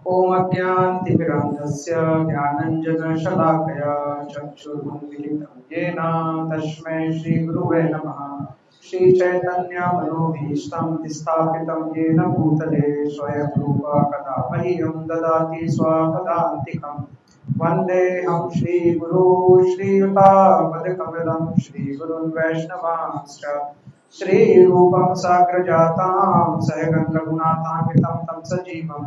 ओम अज्ञानतिमिरान्धस्य ज्ञानाञ्जनशलाकया चक्षुरुन्मीलितं येन तस्मै श्रीगुरुवे नमः। श्रीचैतन्यमनोभीष्टं स्थापितं येन भूतले स्वयं रूपा कदा मह्यं ददाति स्वपदान्तिकम्। वन्देऽहं श्रीगुरो श्रीयुतापदकमलं श्रीगुरुन् वैष्णवांश्च श्रीरूपं साग्रजातां सहगं रघुनाथान्वितं तं सजीवं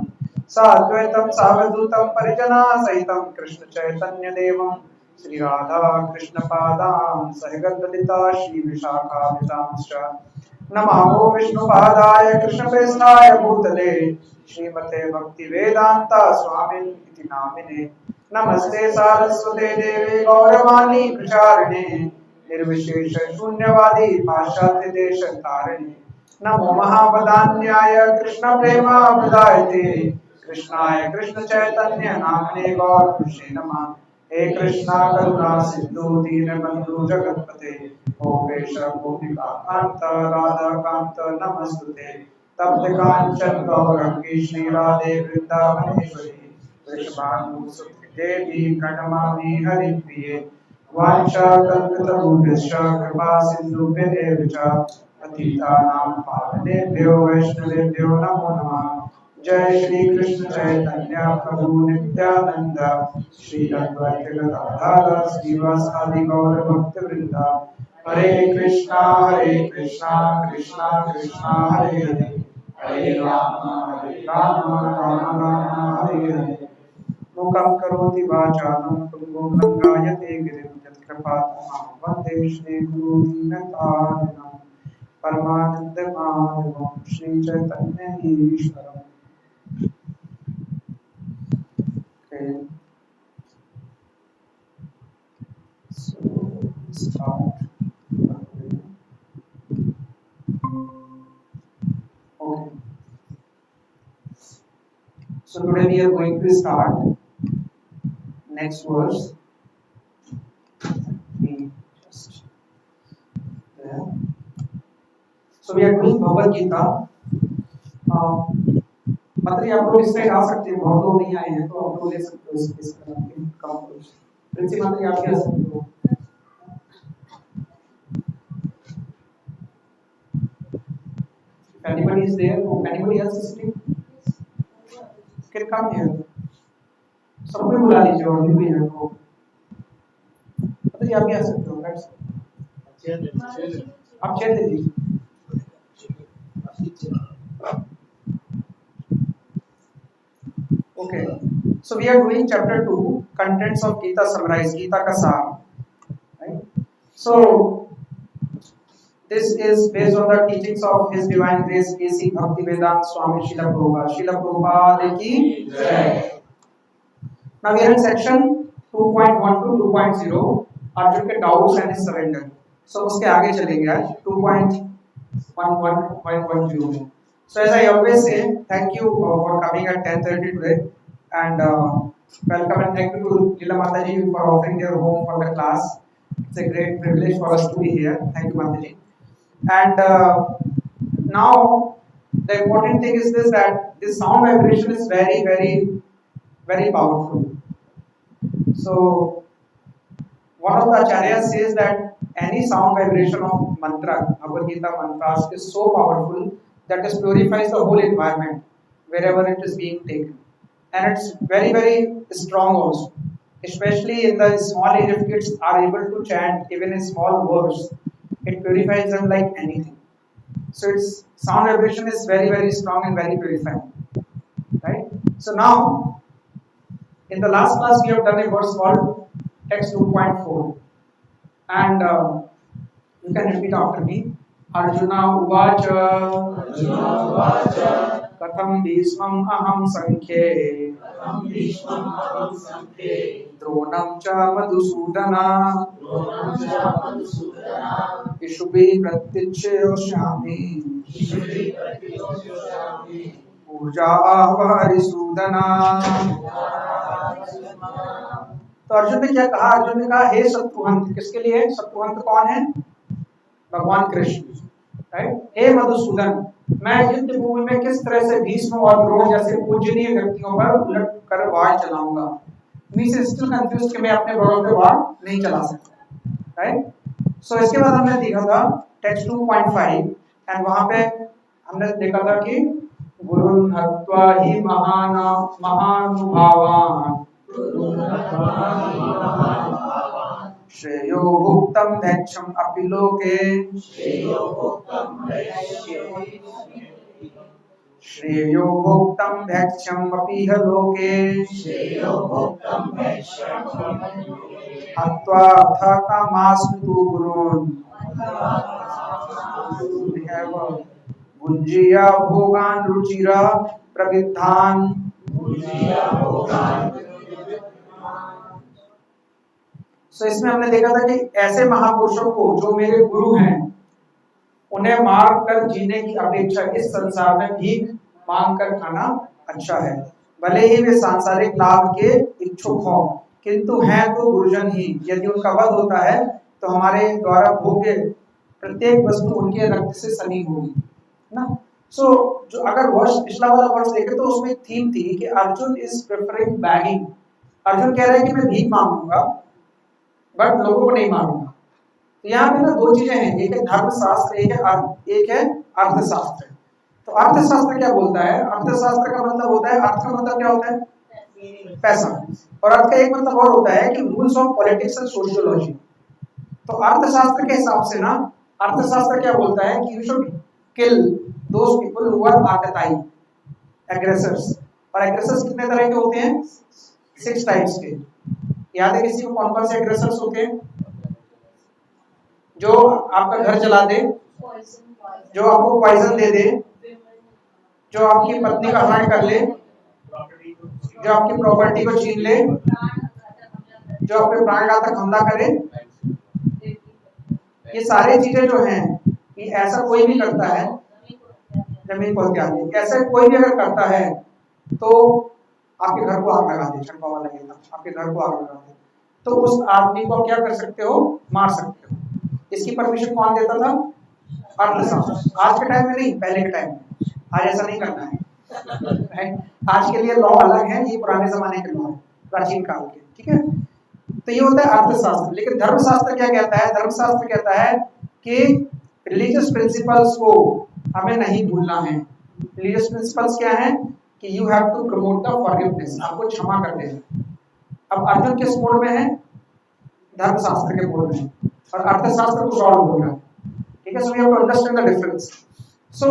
साद्वैतं सावधूतं परिजनासहितं कृष्णचैतन्यदेवं श्रीराधा कृष्णपादां सहगद्ललिता श्रीविशाखान्वितांश्च नमामो विष्णुपादाय कृष्णप्रेष्ठाय भूतले श्रीमते भक्तिवेदान्ता स्वामिनिति नामिने। नमस्ते सारस्वते देवे गौरवाणी प्रचारिणे निर्विशेष शून्यवादी पाश्चात्य देश तारिणे। नमो महावदान्याय कृष्ण प्रेमाप्रदायते कृष्णाय कृष्ण चैतन्य नामने गौरवृषे नमः। हे कृष्णा करुणा सिंधु दीनबंधु जगत्पते गोपेश गोपिका कांत राधा कांत नमस्तुते। तप्त कांचन गौरंगी श्री राधे वृंदावनेश्वरी वृषभानुसुते देवी प्रणमामि हरिप्रिये। वाञ्छाकल्पतरुभ्यश्च कृपा सिन्धुभ्येव च पतितानां पावनेभ्यो वैष्णवेभ्यो नमो नमः। जय श्री कृष्ण चैतन्य प्रभु नित्यानंद श्री अद्वैत गदाधर श्रीवासादि गौर भक्तवृंद। हरे कृष्णा कृष्णा कृष्णा हरे हरे हरे राम राम हरे हरे। मूकं करोति वाचालं पङ्गुं लङ्घयते गिरिं यत्कृपातमहं वन्दे श्रीगुरुदीनतारिणं परमानन्दमाधवं श्रीचैतन्यईश्वरम्। Okay. So start. Okay. So today we are going to start next verse. So we are doing Bhagavad Gita. मतलब आप लोग इस साइड आ सकते हैं, बहुत लोग नहीं आए हैं तो आप लोग ले सकते हो इस कम प्रिंसिपल मंत्री आप भी आ सकते हो। If anybody is there, or anybody else is sitting, can come here. सबको बुला लीजिए और भी हैं तो मतलब आप भी आ सकते हो। आप चेयर दे दीजिए। Okay, so we are doing chapter 2, contents of Gita summarized, Gita ka saar, right? So this is based on the teachings of His Divine Grace A.C. Bhaktivedanta Swami Srila Prabhupada. Srila Prabhupada ki jai. Now we are in section 2.1 to 2.0, Arjun के doubts and his surrender. So उसके आगे चलेंगे आज 2.11.10. So as I always say, thank you for coming at 10:30 today, and welcome and thank you to Lila Mataji for offering their home for the class. It's a great privilege for us to be here. Thank you, Mataji. And now the important thing is this, that this sound vibration is very, very, very powerful. So one of the acharyas says that any sound vibration of mantra, Bhagavad Gita mantras, is so powerful that it purifies the whole environment wherever it is being taken. And it's very, very strong also. Especially in the small age, if kids are able to chant even in small words, it purifies them like anything. So its sound vibration is very, very strong and very purifying. Right? So now, in the last class, we have done a verse called text 2.4. And you can repeat after me. Arjuna Uvacha Katham Bhishmam Aham Sankhe Dronam Cha Madhusudana Ishubhi Pratyachyo Shami Puja Ahvari Sudana। तो अर्जुन ने क्या कहा? अर्जुन ने कहा, हे शत्रुहंत। किसके लिए? शत्रुहंत कौन है? भगवान कृष्ण, राइट? हे मधुसूदन, मैं युद्ध भूमि में किस तरह से भीष्म और द्रोण जैसे पूजनीय व्यक्तियों पर उलट कर वार चलाऊंगा। मी से स्टिल कंफ्यूज कि मैं अपने बड़ों पे वार नहीं चला सकता, राइट। सो इसके बाद हमने देखा था टेक्स्ट 2.5 एंड वहां पे हमने देखा था कि गुरुन् हत्वा हि महानुभावान् श्रेयो भुक्तं भैक्षम् अपि लोके श्रेयो भोक्तं भैक्षम् अपीह लोके हत्वा अथ कामास्तु गुरून् भुञ्जीय भोगान् रुचिरा प्रविद्धान्। सो इसमें हमने देखा था कि ऐसे महापुरुषों को जो मेरे गुरु हैं उन्हें मार कर जीने की अपेक्षा इस संसार में भीख मांग कर खाना अच्छा है, भले ही वे सांसारिक लाभ के इच्छुक हों, किंतु हैं तो गुरुजन ही। यदि उनका वध होता है तो हमारे द्वारा भोग्य प्रत्येक वस्तु उनके रक्त से सनी होगी ना। सो जो अगर वर्ष पिछला वाला वर्ष देखे तो उसमें थीम थी कि Arjun is preferring bagging. Arjun कह रहा है कि मैं भीख मांगूंगा बट लोगों को नहीं मारूंगा। तो यहाँ पे ना दो चीजें हैं, एक है धर्मशास्त्र, एक है अर्थशास्त्र। तो अर्थशास्त्र क्या बोलता है? अर्थशास्त्र का मतलब होता है, अर्थ का मतलब क्या होता है? पैसा। और अर्थ का एक मतलब और होता है कि rules of politics and sociology. तो अर्थशास्त्र के हिसाब से ना, अर्थशास्त्र क्या बोलता है कि you should kill those people who are आतताई, एग्रेसर्स। और एग्रेसर्स कितने तरह के होते हैं? 6 टाइप्स के। याद है किसी को कौन कौन से एग्रेसर्स होते हैं? जो आपका घर जला दे, जो आपको पॉइजन दे दे, जो आपकी पत्नी का हरण कर ले, जो आपकी प्रॉपर्टी को छीन ले, जो आप पे प्राणघातक हमला करे। ये सारे चीजें जो हैं, ये ऐसा कोई भी करता है, जमीन को त्याग, ऐसा कोई भी अगर करता है तो आपके घर को आग लगा दे, छटकावा लगेगा, आपके घर को आग लगा दे, तो उस आदमी को क्या कर सकते हो? मार सकते हो। इसकी परमिशन कौन देता था? अर्थशास्त्र। आज के टाइम में नहीं, पहले के टाइम में। आज ऐसा नहीं करना है। आज के लिए लॉ अलग है, ये पुराने जमाने के लॉ है, प्राचीन काल के, ठीक है। तो ये होता है अर्थशास्त्र। लेकिन धर्मशास्त्र क्या कहता है? धर्मशास्त्र कहता है कि रिलीजियस प्रिंसिपल्स को हमें नहीं भूलना है। रिलीजियस प्रिंसिपल्स क्या है? कि you have to promote the forgiveness, आपको क्षमा कर देना। अब अर्जुन किस मोड में है? धर्मशास्त्र के मोड में, और अर्थशास्त्र कुछ और बोल रहा है, ठीक है। So we have to understand the difference. So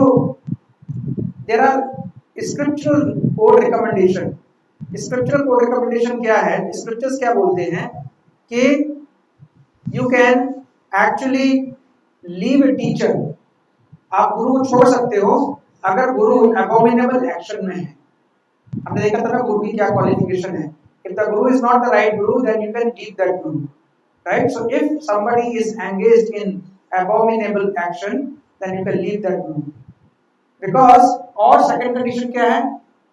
there are scriptural code recommendation. Scriptural code recommendation क्या है? स्क्रिप्चर्स क्या बोलते हैं कि you can actually leave a teacher, आप गुरु को छोड़ सकते हो अगर गुरु अबोमिनेबल एक्शन में है। हमने देखा था ना गुरु की क्या क्वालिफिकेशन है। If the guru is not the right guru, then you can leave that guru, right? So if somebody is engaged in abominable action, then you can leave that guru. Because और second condition क्या है?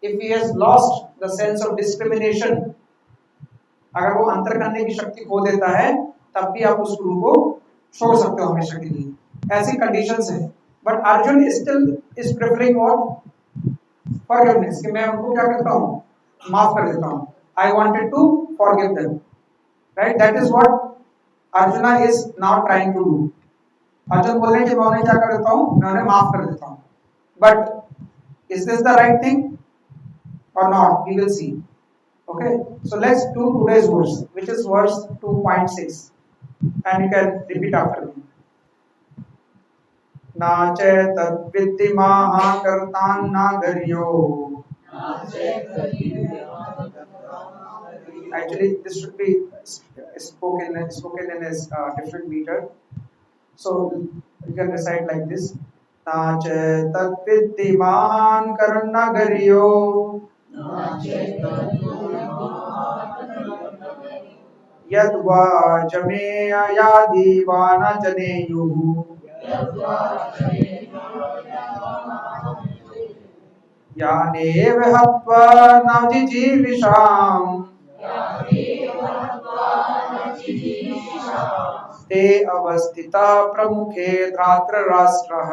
If he has lost the sense of discrimination, अगर वो अंतर करने की शक्ति खो देता है, तब भी आप उस गुरु को छोड़ सकते हो हमेशा के लिए। ऐसी कंडीशंस है। But Arjun still is preferring what? Forgiveness, कि मैं उनको क्या करता हूँ? माफ कर देता हूँ। I wanted to forgive them, right? That is what Arjuna is now trying to do. Arjun बोल रहे हैं कि मैं उन्हें क्या कर देता हूँ? मैं उन्हें माफ कर देता हूँ। But is this the right thing or not? We will see. Okay, so let's do today's verse, which is verse 2.6, and you can repeat after me. ना चेतद्विद्धि महाकर्तान् नागर्यो. Actually, this should be spoken in a different meter. So you can recite like this: Na chetadviddhi mahan karnagaryo yadva jameya yadivana janeyuhu yanev hatva navjijivisham ते अवस्थिता प्रमुखे धातृराष्ट्रः।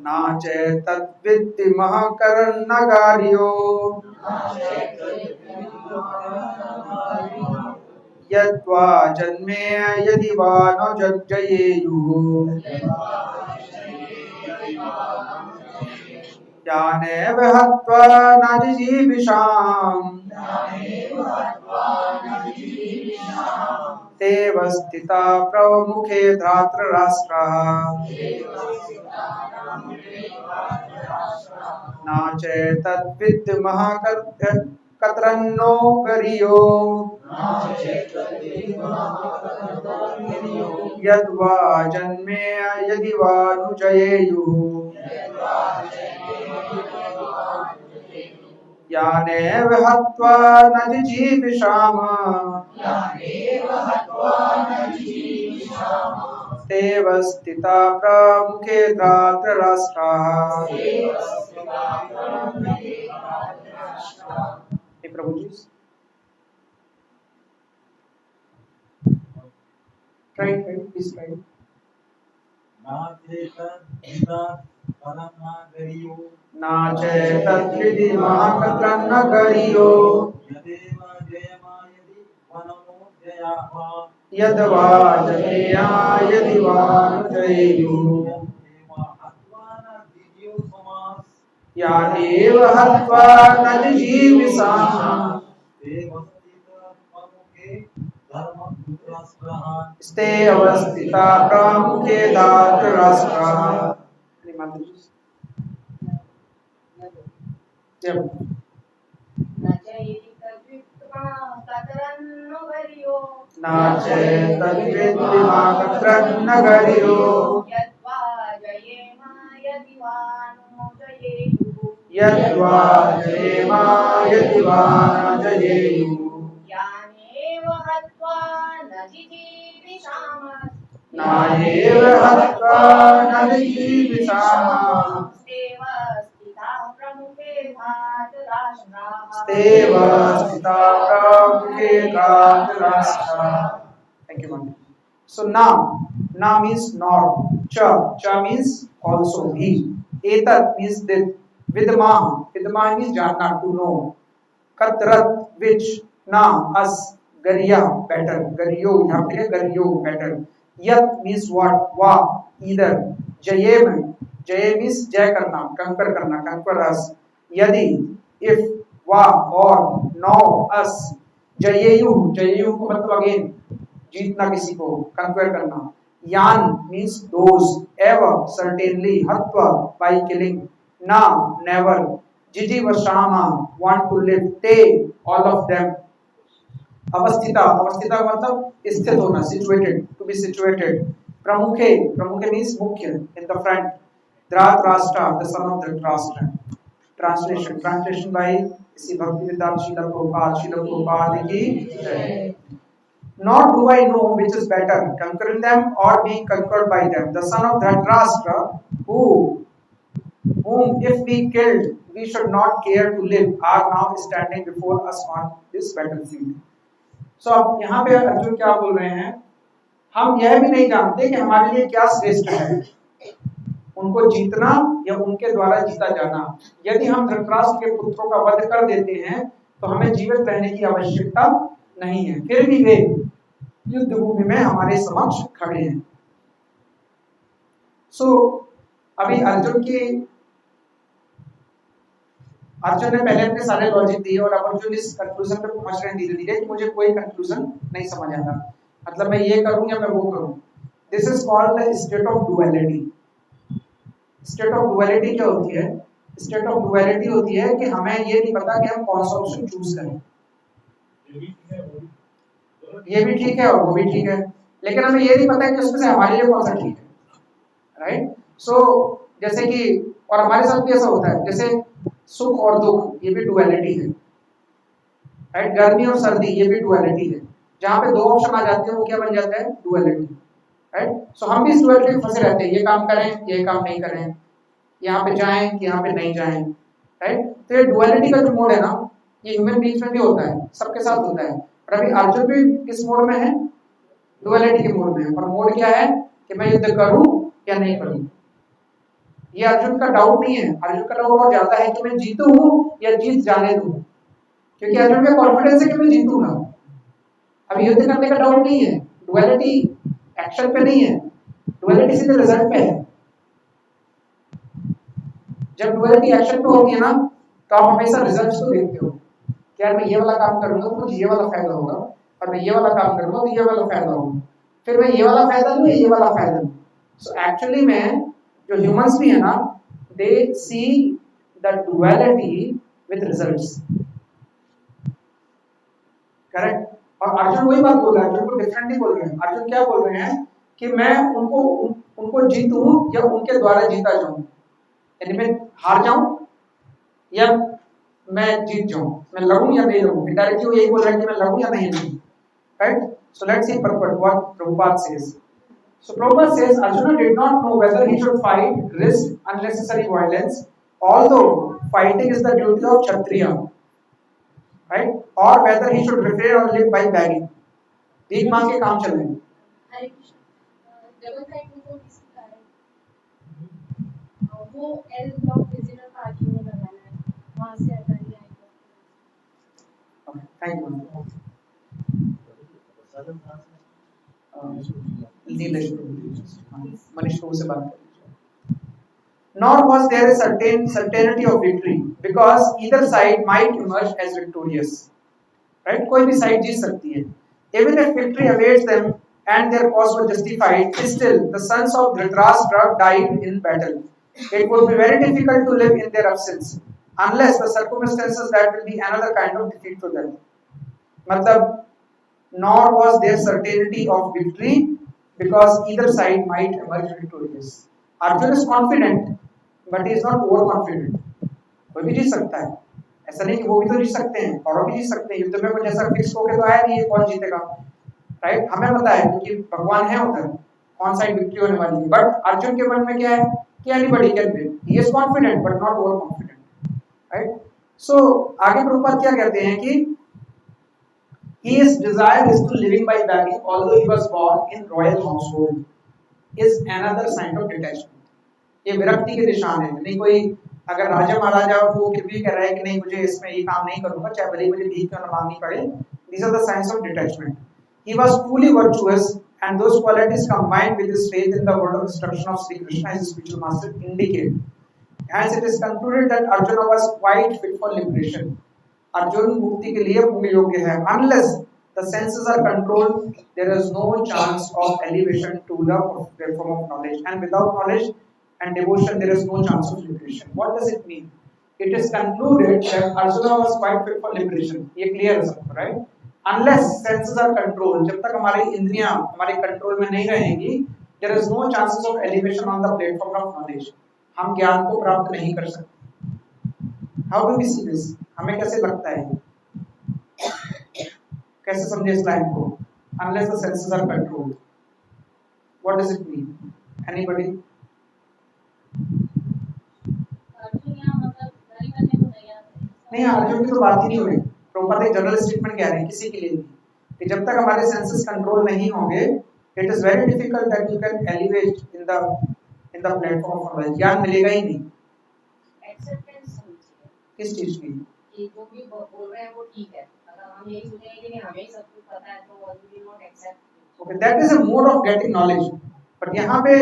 नाचे तद्विद्धि महकरन्नगार्यो यद्वा जन्मे यदि वा न जज्जयेयुः ज्ञानेव हत्वा न जिजीविषाम् तेव स्थिता प्रमुखे धातृराष्ट्राः न चेतद्विद् कतरन्नो गरियो यद्वा जन्मे यदि वा नु जयेयुः ज्ञानेव हत्वा न जिजीविषाम तेव स्थिता प्रमुखे धातृराष्ट्राः। हे प्रभु जी, please try. नाचे तद्विधि महकतरन्नगर्यो यद्वा जनेया यदि वा न जयेयुः यानेव हत्वा न जिजीविषाम् स्ते अवस्थिता प्रमुखे धातृराष्ट्राः। नाचे तद्विद्धि महकतरन्नगर्यो यद्वा जयेमा यदि वा न जयेयुः नानेव हत्वा न जिजीविषाम स्तेव स्थिता प्रमुखे धातृराष्ट्राः। Thank you, Mami. So na means nor, cha means also, he, etat means this, vidmah means जानना, to know, katrat which, na us, gariya better, gariyo यहाँ पे gariyo better, yat means what, wa either, jayem means जय करना, conquer us, यदि if, wa or, no us, जयेयु को मतलब again जीतना किसी को, कंक्वेयर करना, यान means those, ever certainly, हत्वा by killing, ना never, जिजीवशामा want to live, ते all of them, अवस्थिता मतलब स्थित होना, situated, to be situated, प्रमुखे means मुख्य, in the front, Dhritarashtra, the son of Dhritarashtra. Translation by इसी भक्तिवेदांत शीला प्रभुपाद की जय। Nor do I know which is better, conquering them or being conquered by them. The son of Dhritarashtra, whom if we killed, we should not care to live, are now standing before us on this battlefield. So अब यहाँ पे अर्जुन क्या बोल रहे हैं? हम यह भी नहीं जानते कि हमारे लिए क्या श्रेष्ठ है, उनको जीतना या उनके द्वारा जीता जाना। यदि हम धृतराष्ट्र के पुत्रों का वध कर देते हैं तो हमें जीवित रहने की आवश्यकता नहीं है, फिर भी वे युद्ध भूमि में हमारे समक्ष खड़े हैं। अभी अर्जुन ने पहले अपने सारे लॉजिक दिए और अब अर्जुन इस कंक्लूजन पे पहुंच रहे हैं धीरे धीरे कि मुझे कोई कंक्लूजन नहीं समझ आता, मतलब मैं ये करूं या मैं वो करूं। This is called the state of duality. State of duality क्या होती है? स्टेट ऑफ डुअलिटी होती है कि हमें ये नहीं पता कि हम कौन सा ऑप्शन चूज करें। ये भी ठीक है और वो भी ठीक है, लेकिन हमें ये नहीं पता कि उसमें से हमारे लिए कौन सा ठीक है, राइट? सो जैसे कि और हमारे साथ भी ऐसा होता है, जैसे सुख और दुख ये भी डुअलिटी है, राइट? गर्मी और सर्दी ये भी डुअलिटी है। जहाँ पे दो ऑप्शन आ जाते हैं वो क्या बन जाता है? Duality, right? सो हम भी इस डुअलिटी में फंसे रहते हैं, ये काम करें ये काम नहीं करें, यहाँ पे जाएं कि यहाँ पे नहीं जाएं, राइट? तो ये डुअलिटी का जो मोड है ना, ये ह्यूमन बीइंग्स में भी होता है, सबके साथ होता है। और अभी अर्जुन भी किस मोड में है? डुअलिटी के मोड में है। और मोड क्या है? कि मैं युद्ध करूं या नहीं करूं। ये अर्जुन का डाउट नहीं है, अर्जुन का डाउट और ज्यादा है कि मैं जीतूं या जीत जाने दूं, क्योंकि अर्जुन में कॉन्फिडेंस है कि मैं जीतूंगा। अब युद्ध करने का डाउट नहीं है, डुअलिटी एक्शन पे नहीं है, डुअलिटी सीधे रिजल्ट पे है। जब डुअलिटी एक्शन पे होती है ना, तो आप हमेशा रिजल्ट्स को देखते हो कि यार मैं ये वाला काम करूंगा तो मुझे ये वाला फायदा होगा, और मैं ये वाला काम करूंगा तो ये वाला फायदा होगा, फिर मैं ये वाला फायदा लूं, ये वाला फायदा लूं। सो एक्चुअली में जो ह्यूमंस भी है ना, they see the duality with results, correct. और अर्जुन वही बात बोल रहा है, अर्जुन को डिफरेंटली बोल रहे हैं। अर्जुन क्या बोल रहे हैं कि मैं उनको जीतूं या उनके द्वारा जीता जाऊं, यानी मैं हार जाऊं या मैं जीत जाऊं, मैं लड़ूं या नहीं लड़ूं। इनडायरेक्टली वो यही बोल रहा है कि मैं लड़ूं या नहीं लड़ूं, right. So let's see purport what Prabhupada says. So Prabhupada says Arjuna did not know whether he should fight, risk unnecessary violence, although fighting is the duty of Kshatriya, right, or whether he should refrain or live by begging. भीख मांग के काम चलेंगे। हरे Krishna. Double fighting को किसी कारण वो L block visitor party में लगाना है, वहां से हटानी है। Thank you. मनीष को से बात कर लीजिए। Nor was there a certainty of victory because either side might emerge as victorious, right? कोई भी साइड जीत सकती है। Even if victory awaits them and their cause was justified, still the sons of Dhritarashtra died in battle. It would be very difficult to live in their absence unless the circumstances that will be another kind of defeat to them. मतलब nor was there certainty of victory because either side might emerge victorious. Arjun is confident but he is not overconfident. कोई भी जीत सकता है, ऐसा नहीं कि वो भी तो जीत सकते हैं, और भी जीत सकते हैं। युद्ध में कुछ ऐसा फिक्स होके तो आया नहीं है कौन जीतेगा, राइट। हमें पता है क्योंकि भगवान है उधर कौन साइड विक्ट्री होने वाली है। बट अर्जुन के मन में क्या है कि anybody can win, he is confident but not over confident, right. So आगे प्रभुपाद क्या कहते हैं कि his desire is to living by begging although he was born in royal household is another sign of detachment. ये विरक्ति के निशान है। नहीं कोई अगर राजा महाराजा वो फिर भी कह रहा है कि नहीं मुझे इसमें ये काम नहीं करूंगा चाहे भले मुझे भीख क्यों न मांगनी पड़े, these are the signs of detachment. He was truly virtuous and those qualities combined with his faith in the word of instruction of Sri Krishna his spiritual master indicate. Hence it is concluded that Arjuna was quite fit for liberation. Arjun मुक्ति के लिए पूर्ण योग्य है। Unless the senses are controlled, there is no chance of elevation to the platform of knowledge, and without knowledge and devotion, there is no chance of liberation. What does it mean? It is concluded that Arjuna was quite fit for liberation. ये clear है सबको, right? Unless senses are controlled, जब तक हमारी इंद्रियां हमारे control में नहीं रहेंगी, there is no chances of elevation on the platform of knowledge. हम ज्ञान को प्राप्त नहीं कर सकते। How do we see this? हमें कैसे लगता है, कैसे समझे इस लाइन को? Unless the senses are controlled, what does it mean? Anybody? नहीं, अर्जुन की तो बात ही नहीं हो रही। प्रभुपाद एक जनरल स्टेटमेंट कह रहे हैं किसी के लिए भी कि जब तक हमारे सेंसेस कंट्रोल नहीं होंगे, it is very difficult that you can elevate in the platform of knowledge. ज्ञान मिलेगा ही नहीं। एक्सेप्टेंस किस चीज की? कि जो भी बोल रहे हैं वो ठीक है, अगर हम यही सोचेंगे कि नहीं हमें ही सब कुछ पता है तो we will not accept. Okay, that is a mode of getting knowledge. But यहाँ पे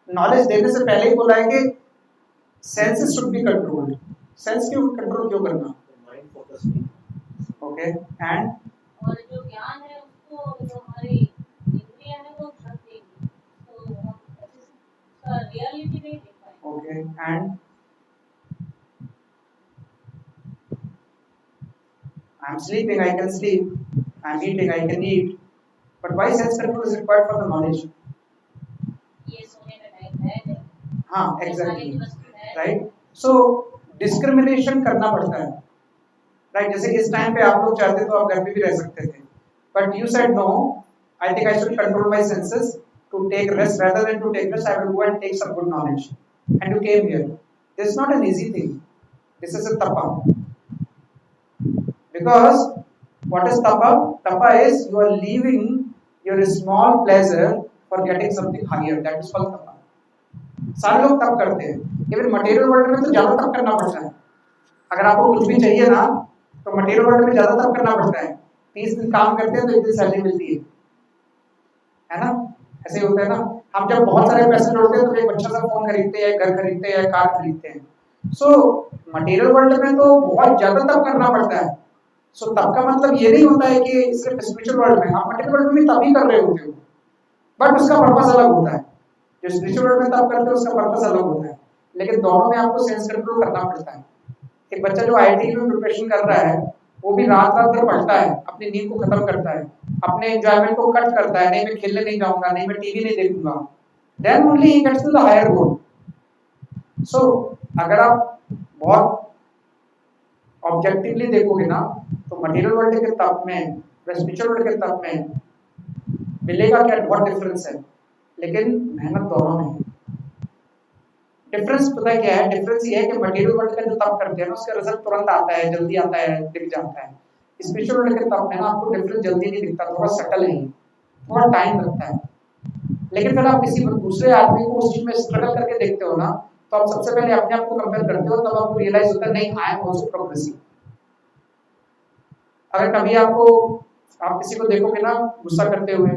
नॉलेज देने से पहले ही बोला है कि senses should be controlled. Sense क्यों कंट्रोल क्यों करना? Mind focus. ओके, एंड और जो ज्ञान है उसको जो हमारी इंद्रियां है वो ध्यान देंगी, तो हम उसका रियलिटी नहीं देख पाएंगे। Okay, and I am sleeping, I can sleep. I am eating, I can eat. But why sense control is required for the knowledge? ये सोने का टाइम है नहीं। हाँ, exactly, right. So discrimination करना पड़ता है, right? जैसे इस टाइम पे आप लोग चाहते तो आप घर पे भी रह सकते थे, but you said no. I think I should control my senses to take rest rather than to take rest. I will go and take some good knowledge. And you came here. This is not an easy thing. This is a tapa. Because what is tapa? Tapa is you are leaving your small pleasure for getting something higher, that is called tap. सारे लोग तप करते हैं, even material world में तो ज्यादा तप करना पड़ता है। अगर आपको कुछ भी चाहिए ना तो मटेरियल वर्ल्ड में ज्यादा तप करना पड़ता है। 30 दिन काम करते हैं तो 1 दिन सैलरी मिलती है ना? ऐसे ही होता है ना। हम जब बहुत सारे पैसे जोड़ते हैं तो एक अच्छा सा फोन खरीदते हैं, घर खरीदते हैं, कार खरीदते हैं। सो मटेरियल वर्ल्ड में तो बहुत ज्यादा तप करना पड़ता है। सो तप का मतलब ये नहीं होता है कि सिर्फ स्पिरिचुअल वर्ल्ड में, आप मटेरियल वर्ल्ड में भी तब ही कर रहे होते हो, बट उसका पर्पस अलग होता है। जो स्पिरिचुअल वर्ल्ड में तप करते हो उसका पर्पस अलग होता है, लेकिन दोनों में आपको सेंस कंट्रोल करना पड़ता है। एक बच्चा जो आईआईटी में प्रिपरेशन कर रहा है वो भी रात रात भर पढ़ता है, अपनी नींद को खत्म करता है, अपने एंजॉयमेंट को कट करता है, नहीं मैं खेलने नहीं जाऊंगा, नहीं मैं टीवी नहीं देखूंगा, then only he gets to the higher goal. So अगर आप बहुत ऑब्जेक्टिवली देखोगे ना तो मटेरियल वर्ल्ड के तप में, स्पिरिचुअल वर्ल्ड के तप में मिलेगा क्या, बहुत डिफरेंस है, लेकिन मेहनत दोनों में है। डिफरेंस पता है क्या है? डिफरेंस ये है कि मटेरियल वर्ल्ड का जो तप करते हैं ना उसका रिजल्ट तुरंत आता है, जल्दी आता है, दिख जाता है। स्पिरिचुअल वर्ल्ड के तप में ना आपको डिफरेंस जल्दी नहीं दिखता, थोड़ा सटल है, थोड़ा टाइम लगता है। लेकिन अगर आप किसी दूसरे आदमी को उस चीज में स्ट्रगल करके देखते हो ना तो आप सबसे पहले अपने आप को कंपेयर करते हो, तब आपको रियलाइज होता है नहीं, आई एम आल्सो प्रोग्रेसिव। अगर कभी आपको, आप किसी को देखोगे ना गुस्सा करते हुए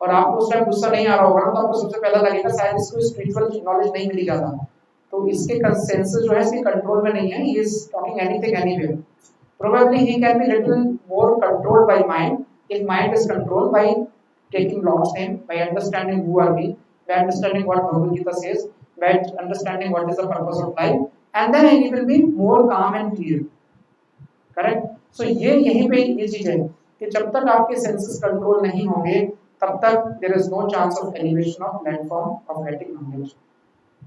और आपको उस टाइम गुस्सा नहीं आ रहा होगा तो आपको सबसे पहला लगेगा शायद इसको स्पिरिचुअल नॉलेज नहीं मिली ज्यादा, तो इसके कंसेंसस जो है इसके कंट्रोल में नहीं है, he is talking anything anywhere. Probably he can be little more controlled by mind if mind is controlled by taking Lord's name, by understanding who are we, by understanding what Bhagavad Gita says, by understanding what is the purpose of life, and then he will be more calm and clear. Correct? So ये यहीं पे ये चीज है कि जब तक आपके सेंसेस कंट्रोल नहीं होंगे तब तक there is no chance of elevation of platform of getting knowledge.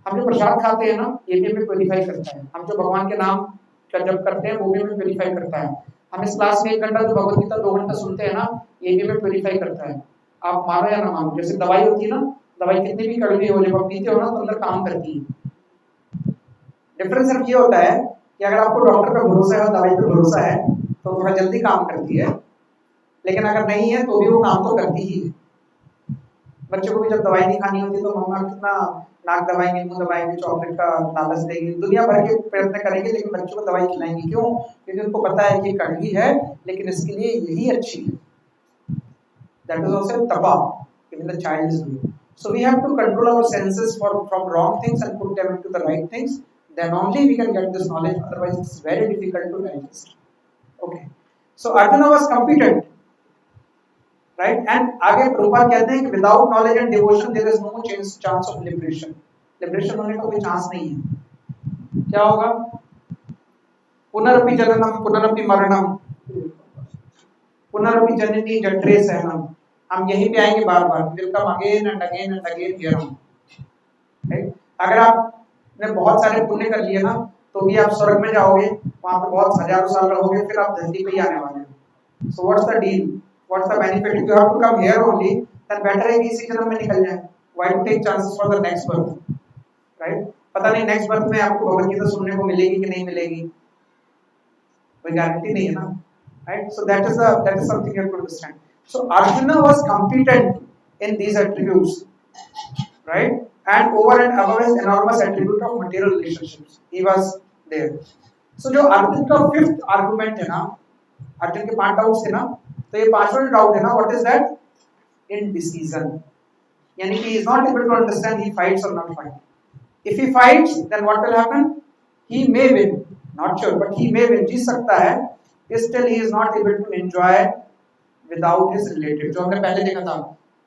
हम जो प्रसाद खाते हैं ना ये भी हमें प्योरीफाई करता है, हम जो भगवान के नाम का जप करते हैं वो भी हमें प्योरीफाई करता है, हम इस क्लास में 1 घंटा जो भगवत गीता 2 घंटा सुनते हैं ना ये भी हमें प्योरीफाई करता है। आप मानो या ना मानो, जैसे दवाई होती है ना, दवाई कितनी भी कड़वी हो जब आप पीते हो ना तो अंदर काम करती है। डिफरेंस सिर्फ ये होता है कि अगर आपको डॉक्टर पे भरोसा है और दवाई पे भरोसा है तो थोड़ा जल्दी काम करती है, लेकिन अगर नहीं है तो भी वो काम तो करती ही है। बच्चों को भी जब दवाई नहीं खानी होती तो मम्मा कितना नाक दबाएंगे, मुंह दबाएंगे, चॉकलेट का लालच देंगे, दुनिया भर के प्रयत्न करेंगे, लेकिन बच्चों को दवाई खिलाएंगे क्यों? क्योंकि उनको पता है कि कड़वी है लेकिन इसके लिए यही अच्छी है। That is also tapa even the child is doing. So we have to control our senses from wrong things and put them into the right things, then only we can get this knowledge, otherwise it's very difficult to digest. Okay, so Arjuna was competent, right? And आगे प्रभुपाद कहते हैं कि without knowledge and devotion there is no chance of liberation. Liberation होने का कोई chance नहीं है। क्या होगा? पुनरपि जननम पुनरपि मरणम पुनरपि जननी जठरे सहनम, हम यहीं पे आएंगे बार बार, will come again and again and again here हम। अगर आपने बहुत सारे पुण्य कर लिए ना तो भी आप स्वर्ग में जाओगे, वहां पे बहुत हजारों साल रहोगे, फिर आप धरती पे ही आने वाले हो। So what's the deal, what's the benefit? If you have to come here only then better है कि इसी जन्म में निकल जाए, why to take chances for the next birth, right? पता नहीं नेक्स्ट बर्थ में आपको भगवत गीता सुनने को मिलेगी कि नहीं मिलेगी, कोई गारंटी नहीं है ना, right? So that is something you have to understand. So Arjuna was competent in these attributes, right? And over and above his enormous attribute of material relationships, he was there. So जो अर्जुन का fifth argument है ना, अर्जुन के 5 doubts थे ना, तो ये 5वां डाउट है ना, what is that? Indecision. यानी कि he is not able to understand he fights or not fight. If he fights, then what will happen? He may win, not sure, but he may win, जीत सकता है, still he is not able to enjoy without his relative, जो हमने पहले देखा था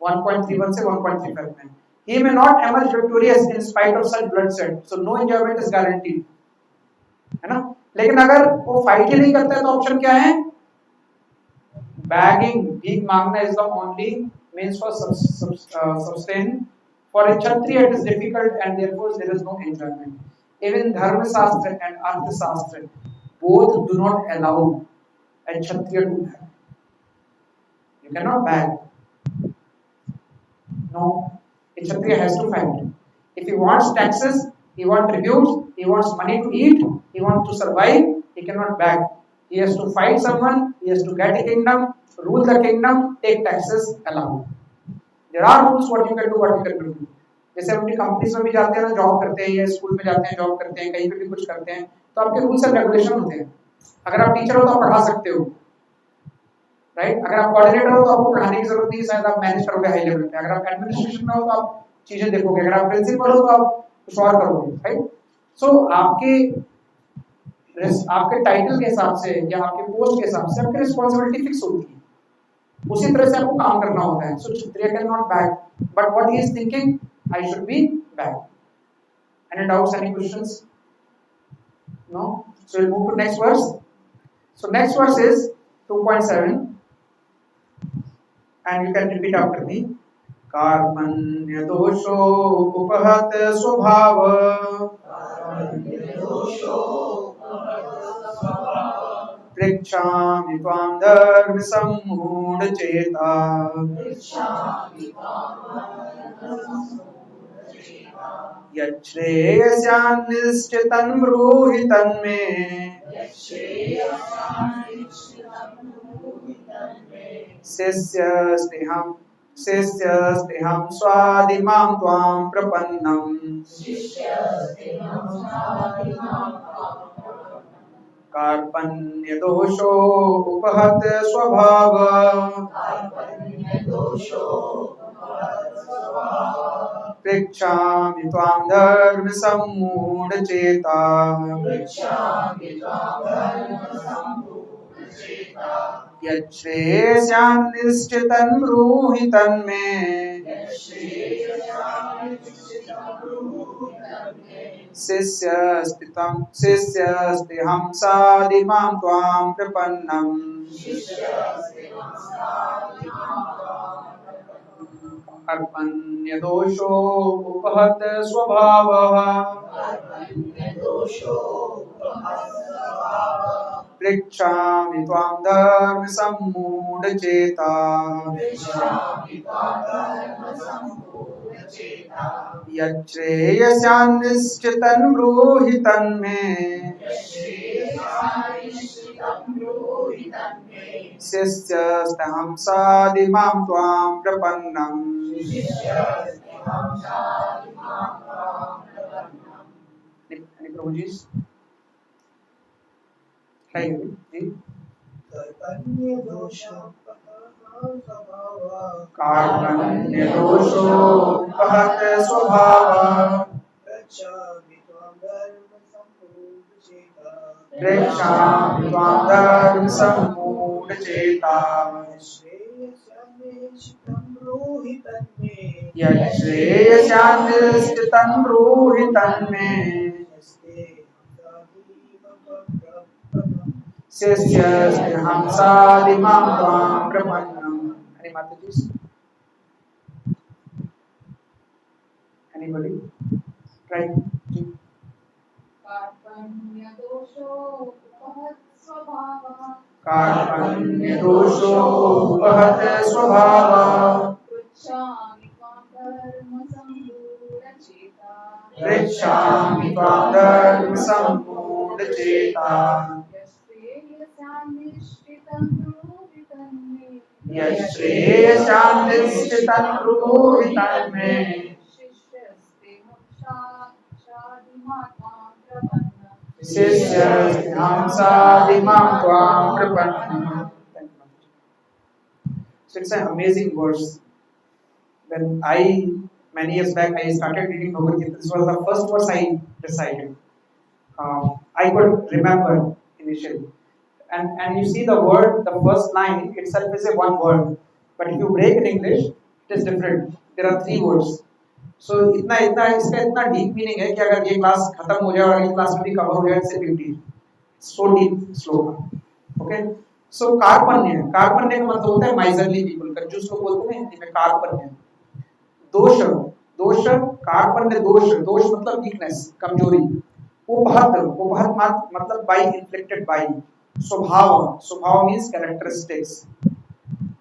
1.31 से 1.35 में। He may not emerge victorious in spite of such bloodshed, so no enjoyment is guaranteed, है ना? लेकिन अगर वो फाइट ही नहीं करता है तो ऑप्शन क्या है? बैगिंग, भीख मांगना is the only means for sustain. For a Kshatriya it is difficult and therefore there is no enjoyment. Even Dharma Shastra and Artha Shastra both do not allow a Kshatriya to beg. You cannot beg. No, a Kshatriya has to fight. If he wants taxes, he wants tributes, he wants money to eat, he wants to survive, he cannot beg. He has to fight someone, he has to get a kingdom, rule the kingdom, take taxes, allow. There are rules what you can do, what you can do. जैसे अपनी companies में भी जाते हैं ना, job करते हैं या स्कूल में जाते हैं जॉब करते हैं, कहीं पे भी कुछ करते हैं, तो आपके रूल्स एंड रेगुलेशन होते हैं। अगर आप टीचर हो तो आप पढ़ा सकते हो, राइट। अगर आप कोऑर्डिनेटर हो तो आपको पढ़ाने की जरूरत नहीं है, शायद आप मैनेज करोगे हाई लेवल पे। अगर आप एडमिनिस्ट्रेशन में हो तो आप चीजें देखोगे, अगर आप प्रिंसिपल हो तो आप कुछ और करोगे, राइट। सो आपके टाइटल के हिसाब से या आपके पोस्ट के हिसाब से आपकी रिस्पांसिबिलिटी फिक्स होती है, उसी तरह से आपको काम करना होता है। So kshatriya can not back, but what he is thinking, I should be back. Any doubts, any questions? No? So we'll move to next verse. So next verse is 2.7 and you can repeat after me. कार्पण्य दोषो उपहत स्वभाव, पृच्छामि त्वां धर्म सम्मूढ़ चेता, यच्छ्रेयस्यान्निश्चितं ब्रूहि तन्मे, शिष्यस्तेऽहं स्वादिमां त्वां प्रपन्नम्। कार्पण्य दोषो उपहत स्वभाव, पृच्छामि त्वां धर्म सम्मूढ़ चेता, यच्छ्रेयस्यान्निश्चितं ब्रूहि तन्मे, शिष्यस्तेऽहं सादिमां त्वां प्रपन्नम्। कार्पण्य दोषो उपहत स्वभावः, पृच्छामि त्वां धर्म सम्मूढ़ चेता, यच्छ्रेयस्यान्निश्चितं ब्रूहि तन्मे, शिष्यस्तेऽहं सादिमां त्वां प्रपन्नम्। Any Prabhuji's? Try it. कार्पण्य दोषो उपहत स्वभावः, पृच्छामि त्वां धर्म सम्मूढ़ चेता, यच्छ्रेयस्यान्निश्चितं ब्रूहि तन्मे, शिष्यस्तेऽहं सादिमां त्वां प्रपन्नम्। Any Mataji's? Anybody? Try. कार्पण्य दोषो उपहत स्वभावः, कार्पण्य दोषो उपहत स्वभावः, पृच्छामि त्वां धर्म सम्मूढ़ चेता, पृच्छामि त्वां धर्म सम्मूढ़ चेता, यच्छ्रेयस्यान्निश्चितं ब्रूहि तन्मे, यच्छ्रेयस्यान्निश्चितं ब्रूहि तन्मे, शिष्यस्तेऽहं सादिमां त्वां प्रपन्नम्। शिष्यस्तेऽहं सादिमां त्वां प्रपन्नम्। So it's an amazing verse. When many years back, I started reading Bhagavad Gita. This was the first verse I recited. I could remember initially. And you see the word, the first line itself is a one word. But if you break in English, it is different. There are three words. So इसका इतना deep meaning है कि अगर ये class खत्म हो जाए और अगली क्लास में भी कवर हो जाए, it's a big deal. So deep श्लोक. Okay? So कार्पण्य का मतलब होता है miserly people. कंजूस लोग बोलते हैं हिंदी में कार्पण्य. दोष कार्पण्य दोष मतलब वीकनेस, कमजोरी। उपहत मतलब by inflicted by। स्वभाव means characteristics।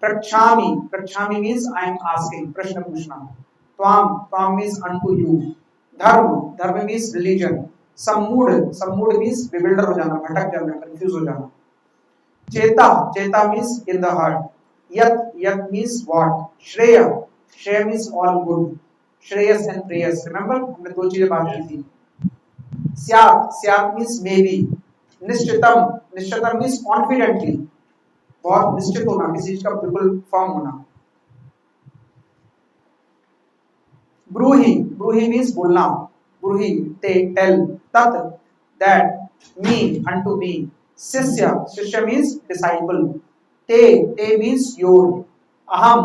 पृच्छामि means I am asking, प्रश्न पूछना। त्वाम means unto you। धर्म means religion। सम्मूढ़ means bewilder हो जाना, भटक जाना, confuse हो जाना। चेता means in the heart। यत means what। श्रेय श्रेय मीन्स ऑल गुड, श्रेयस एंड प्रेयस, रिमेंबर हमने दो चीजें बात की थी। स्यात्, स्यात् मीन्स मे बी। निश्चितम, निश्चितम मीन्स कॉन्फिडेंटली, बहुत निश्चित होना, किसी चीज का बिल्कुल फर्म होना। ब्रूहि, ब्रूहि मीन्स बोलना, ब्रूहि टेल, तत् दैट, मी unto me, शिष्य, शिष्य मीन्स डिसाइपल, ते मीन्स योर, अहम,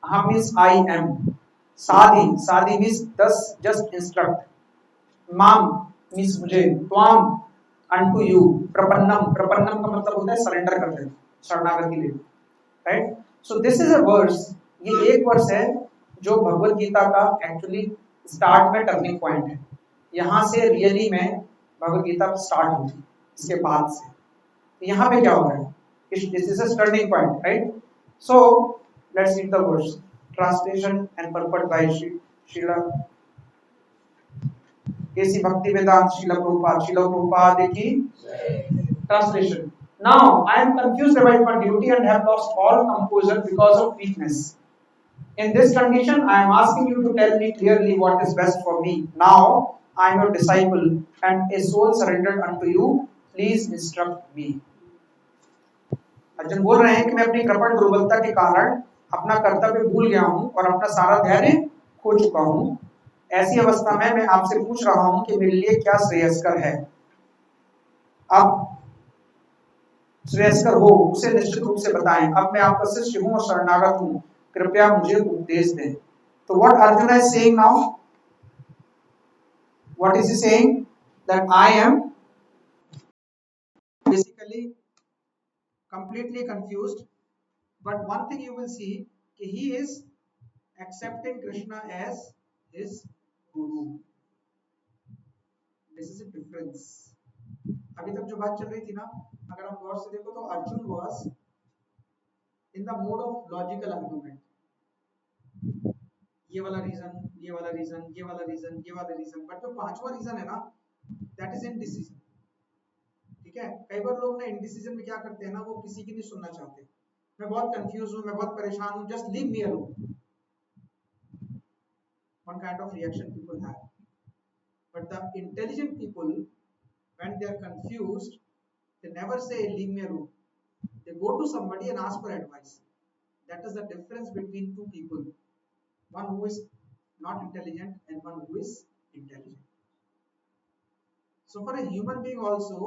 अहम मीन्स आई एम, साधि, साधि मीन्स दस जस्ट इंस्ट्रक्ट, माम मीन्स मुझे, त्वाम unto you, प्रपन्नम, प्रपन्नम का मतलब होता है सरेंडर कर देना, शरणागति लेना, right. So this is a verse, ये एक वर्स है जो भगवत गीता का एक्चुअली स्टार्ट में टर्निंग पॉइंट है, यहाँ से रियली में भगवत गीता स्टार्ट होती है, इसके बाद से यहाँ पे क्या हो रहा है, this is a turning point, right. So let's read the verse, translation and purport by Srila केसी भक्ति वेदांत श्रीला प्रभुपाद की translation. Now I am confused about my duty and have lost all composure because of weakness. In this condition, I am asking you to tell me clearly what is best for me. Now I am your disciple and a soul surrendered unto you. Please instruct me. Arjun बोल रहे हैं कि मैं अपनी कृपण दुर्बलता के कारण अपना कर्तव्य भूल गया हूं और अपना सारा धैर्य खो चुका हूं। ऐसी अवस्था में मैं आपसे पूछ रहा हूं कि मेरे लिए क्या श्रेयस्कर है। अब श्रेयस्कर हो उसे निश्चित रूप से बताएं। अब मैं आपका शिष्य हूं और शरणागत हूं, कृपया मुझे उपदेश दें। तो what Arjun is saying now, what is he saying, that I am basically completely confused, but one thing you will see कि he is accepting Krishna as his guru. This is a difference. अभी तक जो बात चल रही थी ना, अगर आप गौर से देखो तो Arjun was in the mode of logical argument. ये वाला रीजन, ये वाला रीजन, ये वाला रीजन, ये वाला रीजन, बट जो पांचवा रीजन है ना, दैट इज इनडिसीजन। ठीक है, कई बार लोग ना इनडिसीजन में क्या करते हैं ना, वो किसी की नहीं सुनना चाहते। मैं बहुत कंफ्यूज हूं, मैं बहुत परेशान हूं, just leave me alone. One kind of reaction people have. But the intelligent people, when they are confused, they never say leave me alone. They go to somebody and ask for advice. That is the difference between two people. One who is not intelligent and one who is intelligent. So for a human being also,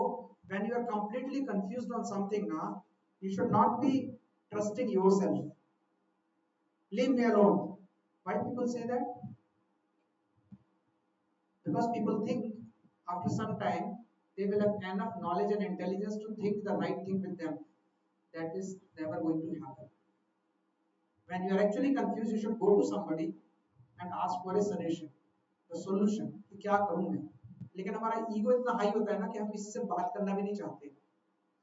when you are completely confused on something now, you should not be trusting yourself. Leave me alone. Why people say that? Because people think after some time they will have enough knowledge and intelligence to think the right thing with them. That is never going to happen. When you are actually confused, you should go to somebody and ask for a solution, the solution कि क्या करूं मैं। लेकिन हमारा ego इतना high होता है ना कि हम किसी से बात करना भी नहीं चाहते,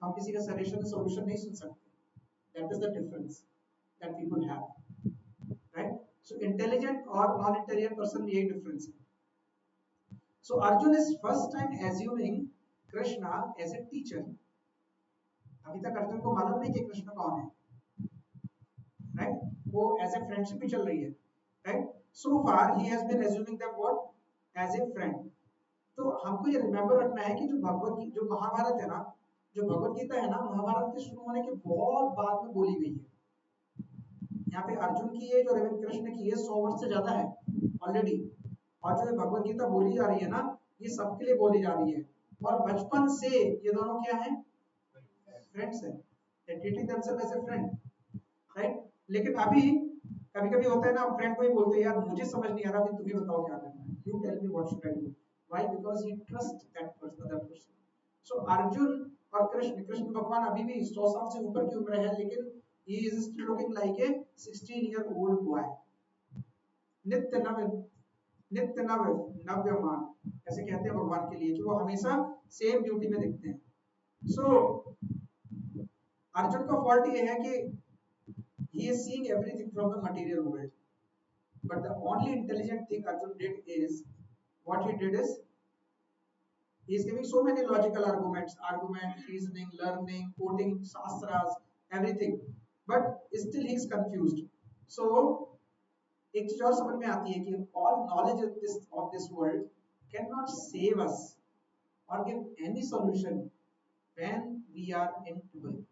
हम किसी का solution नहीं सुन सकते। That is the difference that people have, right? So intelligent or non-intelligent person यही difference है। So Arjun is first time assuming Krishna as a teacher. अभी तक अर्जुन को मालूम नहीं कि कृष्ण कौन है, राइट? वो एज ए फ्रेंडशिप ही चल रही है, right? So far he has been assuming that what as a friend. तो हमको ये रिमेंबर रखना है कि जो महाभारत है ना, जो भगवत गीता है ना, महाभारत के शुरू होने के बहुत बाद में बोली गई है। यहाँ पे अर्जुन की एज और इवन कृष्ण की एज 100 वर्ष से ज्यादा है ऑलरेडी। और जो भगवत गीता बोली जा रही है ना, ये सबके लिए बोली जा रही है। और बचपन से ये दोनों क्या है, फ्रेंड्स है, treating themselves as a friend, right? लेकिन अभी कभी कभी होता है ना, फ्रेंड को ही बोलते हैं यार मुझे समझ नहीं आ रहा, अभी तुम ही बताओ क्या करना है, you tell me what should I do. Why? Because he trust that person, other person. So Arjun और कृष्ण भगवान अभी भी 100 साल से ऊपर की उम्र है, लेकिन he is still looking like a 16-year-old boy. नित्य नव नव्यमान ऐसे कहते हैं भगवान के लिए कि वो हमेशा सेम ड्यूटी में दिखते हैं। सो अर्जुन का फॉल्ट ये है कि he is seeing everything from the material world, but the only intelligent thing Arjun did is, what he did is, he is giving so many logical arguments, reasoning, learning, quoting shastras, everything, but still he is confused. So एक चीज और समझ में आती है कि all knowledge of this world can not save us और give any solution when we are in trouble.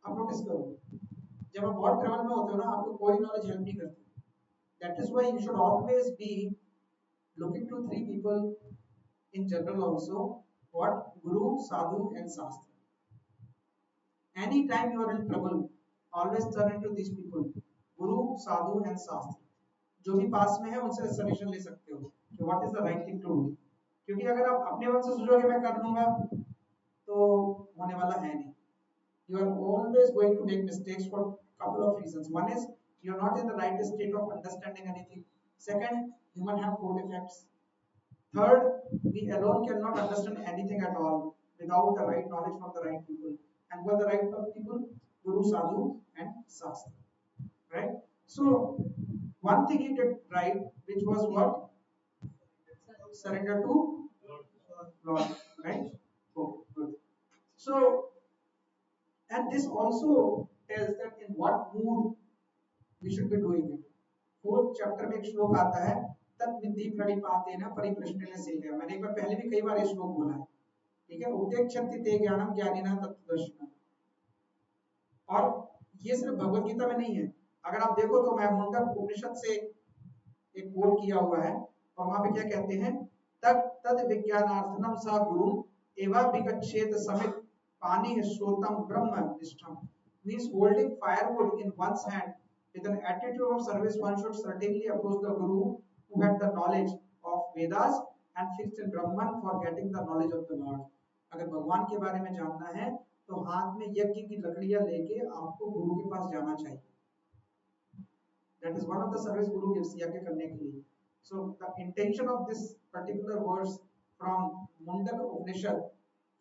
आप नोटिस करो, जब आप बहुत ट्रबल में होते हो ना, आपको कोई नॉलेज हेल्प नहीं करती। That is why you should always be looking to three people in general also. What? Guru, Sadhu and Shastra. Anytime you are in trouble, always turn into these people, Guru, Sadhu and Shastra. जो भी पास में है उनसे suggestion ले सकते हो कि what is the right thing to do, क्योंकि अगर आप अपने मन से सोचोगे मैं कर लूंगा तो होने वाला है नहीं। You are always going to make mistakes for couple of reasons. One is you are not in the right state of understanding anything. Second, human have four defects. Third, we alone cannot understand anything at all without the right knowledge from the right people. And who are the right people? Guru, Sadhu, and Shastra. Right? So, one thing he did right, which was what? Surrender to Lord. Right? Oh, good. So, and this also tells that in what mood we should be doing it. Fourth chapter में एक श्लोक आता है, तत्विद्धि प्रणिपातेन परिप्रश्नेन सेव्यम्। मैंने एक बार पहले भी कई बार ये श्लोक बोला है, ठीक है। उपदेक्षन्ति ते ज्ञानम ज्ञानिनः तत्त्वदर्शिनः। और ये सिर्फ भगवत गीता में नहीं है, अगर आप देखो तो मैं मुंडक उपनिषद से एक कोट किया हुआ है और वहां पे क्या कहते हैं, तद विज्ञानार्थनम स गुरु एवं विगच्छेत समित पानी श्रोतम ब्रह्म निष्ठम। Means holding firewood in one's hand with an attitude of service, one should certainly approach the guru who had the knowledge of Vedas and fixed in Brahman for getting the knowledge of the Lord. अगर भगवान के बारे में जानना है तो हाथ में यज्ञ की लकड़ियां लेके आपको गुरु के पास जाना चाहिए। That is one of the service guru gives यज्ञ करने के लिए। So the intention of this particular verse from Mundaka Upanishad,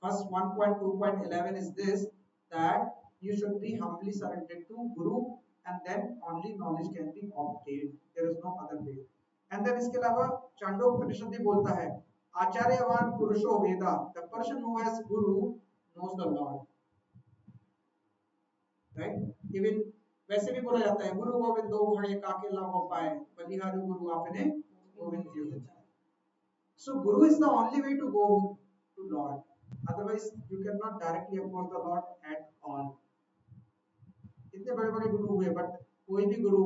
verse 1.2.11 is this, that you should be humbly surrendered to Guru and then only knowledge can be obtained. There is no other way. And then इसके अलावा चांडोक उपनिषद भी बोलता है, आचार्यवान पुरुषो वेदा, the person who has Guru knows the Lord. Right? Even वैसे भी बोला जाता है, गुरु गोविंद दो घड़े काके लाभो पाए, बलिहारी गुरु आपने गोविंद दियो। So Guru is the only way to go to Lord. Otherwise you cannot directly approach the Lord at all. इतने बड़े बड़े गुरु हुए, बट कोई भी गुरु,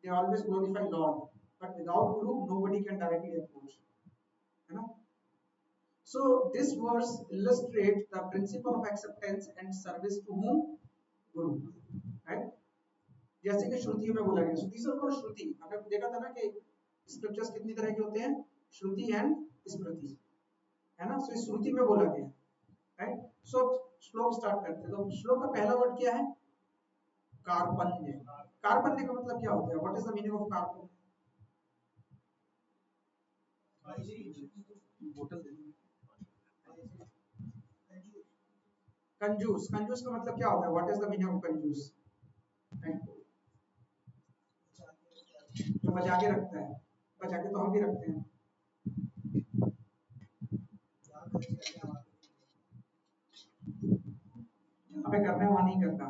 they always glorify Lord, but without Guru nobody can directly approach, है ना। So this verse illustrates the principle of acceptance and service to whom? Guru, right? जैसे कि श्रुति में बोला गया, श्रुति से और श्रुति, आपने देखा था ना कि स्क्रिप्चर्स कितनी तरह के होते हैं, श्रुति एंड स्मृति, है ना। सो श्रुति में बोला गया, राइट। सो श्लोक स्टार्ट करते हैं। तो श्लोक का पहला वर्ड क्या है? कार्पण्य। कार्पण्य का मतलब क्या होता है? What is the meaning of कार्पण्य? कंजूस। कंजूस का मतलब क्या होता है? What is the meaning of कंजूस? जो बचा के रखता है। बचा के तो हम भी रखते हैं। यहाँ पे करना है, वहां नहीं करता।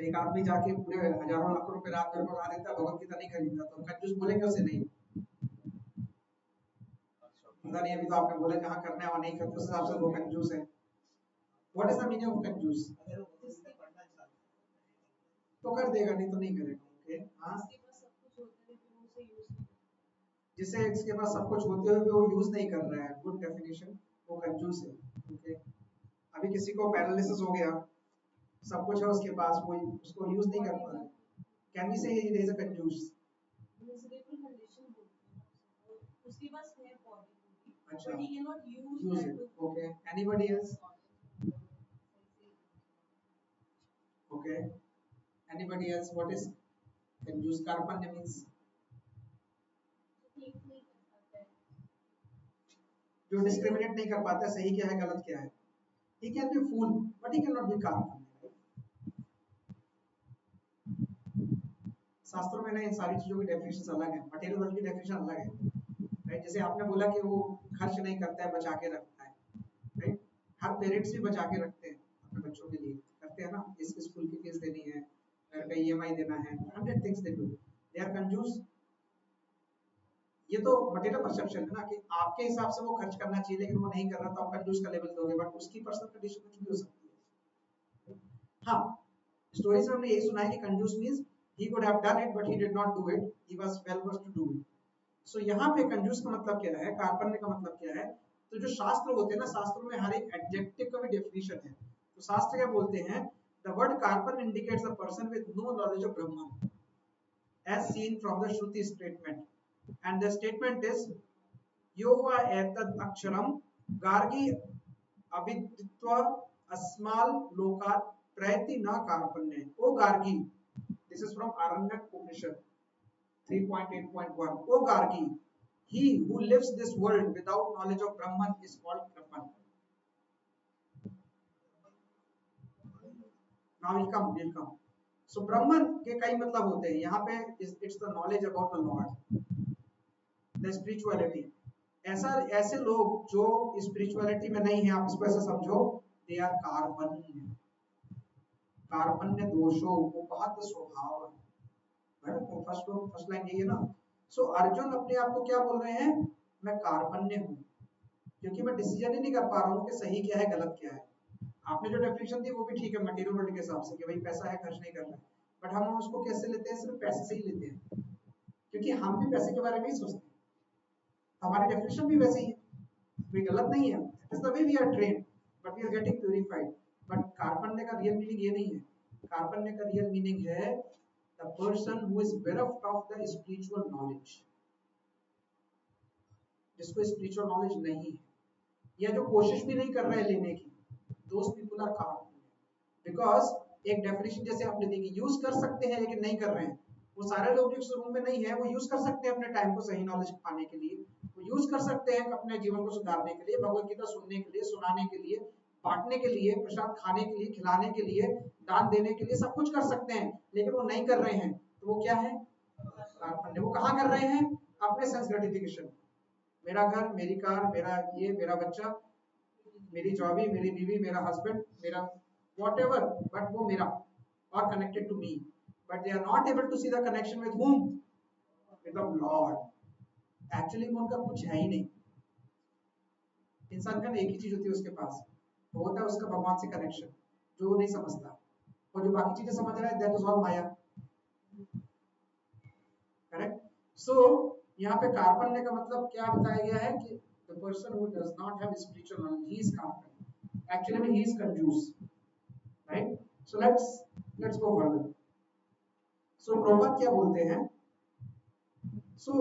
एक आदमी जाके पूरे हजारों लाखों रुपए रात भर बना देता, भगवत गीता नहीं खरीदता, तो कंजूस बोलेंगे उसे? नहीं, पता नहीं, अभी तो आपने बोला जहाँ करना है वहां नहीं करते, उस हिसाब से वो कंजूस है। What is the meaning of कंजूस? तो कर देगा, नहीं तो नहीं करेगा। ओके, हाँ, जिसे इसके पास सब कुछ होते हुए भी वो यूज नहीं कर रहा है, गुड डेफिनेशन, वो कंजूस है। ओके, अभी किसी को पैरालिसिस हो गया, सब कुछ है उसके पास, वो उसको यूज नहीं कर पा रहा, कैन वी से ही इज अ कंजूस? उसके पास है बॉडी, अच्छा, but he can not use it. Okay, anybody else? Okay, anybody else? What is कंजूस? कार्पण्य मींस जो डिस्क्रिमिनेट नहीं कर पाता, सही क्या है गलत क्या है। He can be fool, but he cannot be calm. शास्त्रों में ना इन सारी चीजों की डेफिनेशन अलग है, मटेरियल वर्ल्ड की डेफिनेशन अलग है, राइट। जैसे आपने बोला कि वो खर्च नहीं करता है, बचा के रखता है, राइट। हर पेरेंट्स भी बचा के रखते हैं अपने बच्चों के लिए, करते हैं ना, इस स्कूल की फीस देनी है, घर का EMI देना है, 100 things they do, they are कंजूस। ये तो मटेरियल परसेप्शन है ना कि आपके हिसाब से वो खर्च करना चाहिए लेकिन वो नहीं कर रहा तो आप कंजूस का लेवल दोगे, बट उसकी पर्सनल कंडीशन कुछ भी हो सकती है। हाँ, स्टोरीज में हमने यही सुना है कि कंजूस means he could have done it but he did not do it, he was well versed to do it. So यहाँ पे कंजूस का मतलब क्या है, कार्पण्य का मतलब क्या है? तो जो शास्त्र होते हैं ना, शास्त्रों में हर एक एडजेक्टिव का भी डेफिनेशन है। तो शास्त्र क्या बोलते हैं? The word कार्पण indicates a person with no knowledge of Brahman as seen from the Shruti statement, and the statement is यो वा एतद् अक्षरम गार्गी अविदित्वा अस्माल लोकात् प्रयति न कार्पण्य। ओ Gargi, this is from Aranyak Upanishad 3.8.1. O Gargi, he who lives this world without knowledge of Brahman is called Krapan. Now we'll come. So Brahman के कई मतलब होते हैं। यहाँ पे it's the knowledge about the Lord, the spirituality. ऐसे लोग जो spirituality में नहीं है, आप इसको ऐसे समझो, they are कार्पण्य। कार्पण्य दोषो, वो बहुत स्वभाव है। फर्स्ट लाइन यही है ना। सो अर्जुन अपने आप को क्या बोल रहे हैं? मैं कार्पण्य हूँ, क्योंकि मैं डिसीजन ही नहीं कर पा रहा हूँ कि सही क्या है गलत क्या है। आपने जो डेफिनेशन दी वो भी ठीक है मटेरियल वर्ल्ड के हिसाब से कि भाई पैसा है खर्च नहीं कर रहा है, बट हम उसको कैसे लेते हैं? सिर्फ पैसे से ही लेते हैं, क्योंकि हम भी पैसे के बारे में ही सोचते हैं। हमारी डेफिनेशन भी वैसे ही है, कोई गलत नहीं है। It is the way we are trained but we are getting purified. But कार्पण्य का रियल मीनिंग ये नहीं है। कार्पण्य का रियल मीनिंग है the person who is bereft of the spiritual knowledge, जिसको spiritual knowledge नहीं है या जो कोशिश भी नहीं कर रहे हैं लेने की, those people are कार्पण्य। because एक डेफिनेशन जैसे आपने दी कि यूज कर सकते हैं लेकिन नहीं कर रहे हैं, वो सारे लोग जो रूम में नहीं है वो यूज कर सकते हैं अपने टाइम को सही नॉलेज पाने के लिए, वो यूज कर सकते हैं अपने जीवन को सुधारने के लिए, भगवत गीता सुनने के लिए, सुनाने के लिए, बांटने के लिए, प्रसाद खाने के लिए, खिलाने के लिए, दान देने के लिए, सब कुछ कर सकते हैं, लेकिन वो नहीं कर रहे हैं, तो वो क्या है? कार्पण्य। वो कहाँ कर रहे हैं? अपने सेंस ग्रेटिफिकेशन। मेरा घर, मेरी कार, मेरा ये, मेरा बच्चा, मेरी जॉबी, मेरी बीवी, मेरा हस्बैंड, मेरा whatever, but वो मेरा और connected to me, but they are not able to see the connection with whom? With the Lord. Actually वो उनका कुछ है ही नहीं। इंसान का एक ही चीज होती है उसके पास, वो होता है उसका भगवान से कनेक्शन, जो वो नहीं समझता, और जो बाकी चीजें समझ रहा है that is all माया। करेक्ट? सो यहाँ पे कार्पण्य का मतलब क्या बताया गया है कि the person who does not have spiritual knowledge, he is कार्पण्य। Actually में he is कंजूस, right? So let's go further. So Prabhupada क्या बोलते हैं? So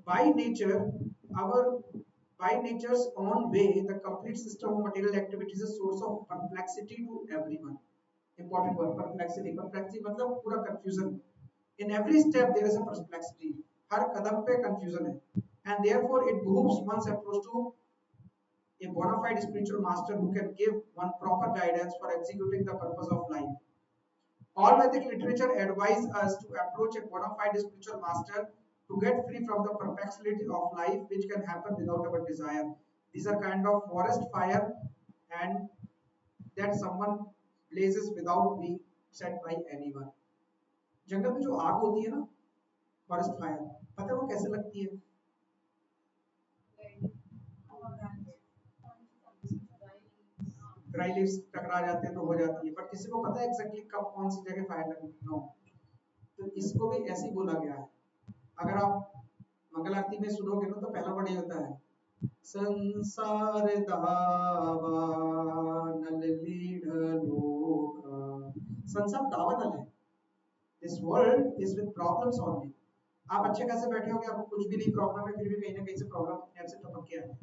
by nature's own way, the complete system of material activity is a source of perplexity to everyone. Important word, perplexity. Perplexity मतलब पूरा confusion. In every step there is a perplexity. हर कदम पे confusion है. And therefore it behooves one's approach to a bona fide spiritual master who can give one proper guidance for executing the purpose of life. All Vedic literature advise us to approach a bona fide spiritual master to get free from the perplexity of life which can happen without our desire. These are kind of forest fire and that someone blazes without being set by anyone. जंगल में जो आग होती है ना, forest fire, पता है वो कैसे लगती है? ड्राई लीव्स टकरा जाते हैं तो हो जाती है, बट किसी को पता है एग्जैक्टली कब कौन सी जगह फायर लगेगी? नो। तो इसको भी ऐसे ही बोला गया है। अगर आप मंगल आरती में सुनोगे ना तो पहला वर्ड ये होता है, संसार दावा नल लीढ़ लोका। संसार दावा नल है। This world is with problems only. आप अच्छे कैसे बैठे होगे, आपको कुछ भी नहीं प्रॉब्लम है, फिर भी कहीं ना कहीं से प्रॉब्लम अपने आप से टपक के आती है।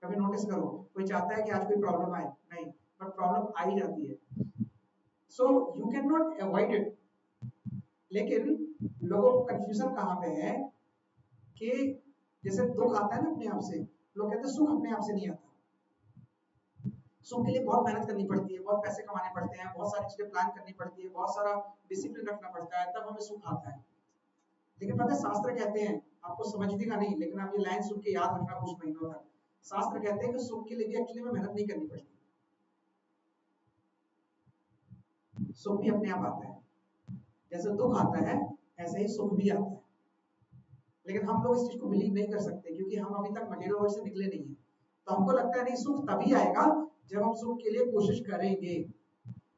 कभी नोटिस करो, कोई चाहता है कि आज कोई प्रॉब्लम आए, नहीं, बट प्रॉब्लम आ ही जाती है। So you can not avoid it. लेकिन लोगों को कंफ्यूजन कहाँ पे है कि जैसे दुख आता है ना अपने आप से, लोग कहते हैं सुख अपने आप से नहीं आता। सुख के लिए बहुत मेहनत करनी पड़ती है, बहुत पैसे कमाने पड़ते हैं, बहुत सारी चीजें प्लान करनी पड़ती है, बहुत सारा डिसिप्लिन रखना पड़ता है, तब हमें सुख आता है। लेकिन पता है शास्त्र कहते हैं, आपको समझ भी का नहीं, लेकिन आप ये लाइन सुन के याद रखना कुछ महीनों तक। शास्त्र कहते हैं कि सुख के लिए भी एक्चुअली में मेहनत नहीं करनी पड़ती। सुख भी अपने आप आता है, जैसे दुख आता है ऐसे ही सुख भी आता है। लेकिन हम लोग इस चीज को बिलीव नहीं कर सकते क्योंकि हम अभी तक मटेरियल वर्ल्ड से निकले नहीं है। तो हमको लगता है नहीं सुख तभी आएगा जब हम सुख के लिए कोशिश करेंगे।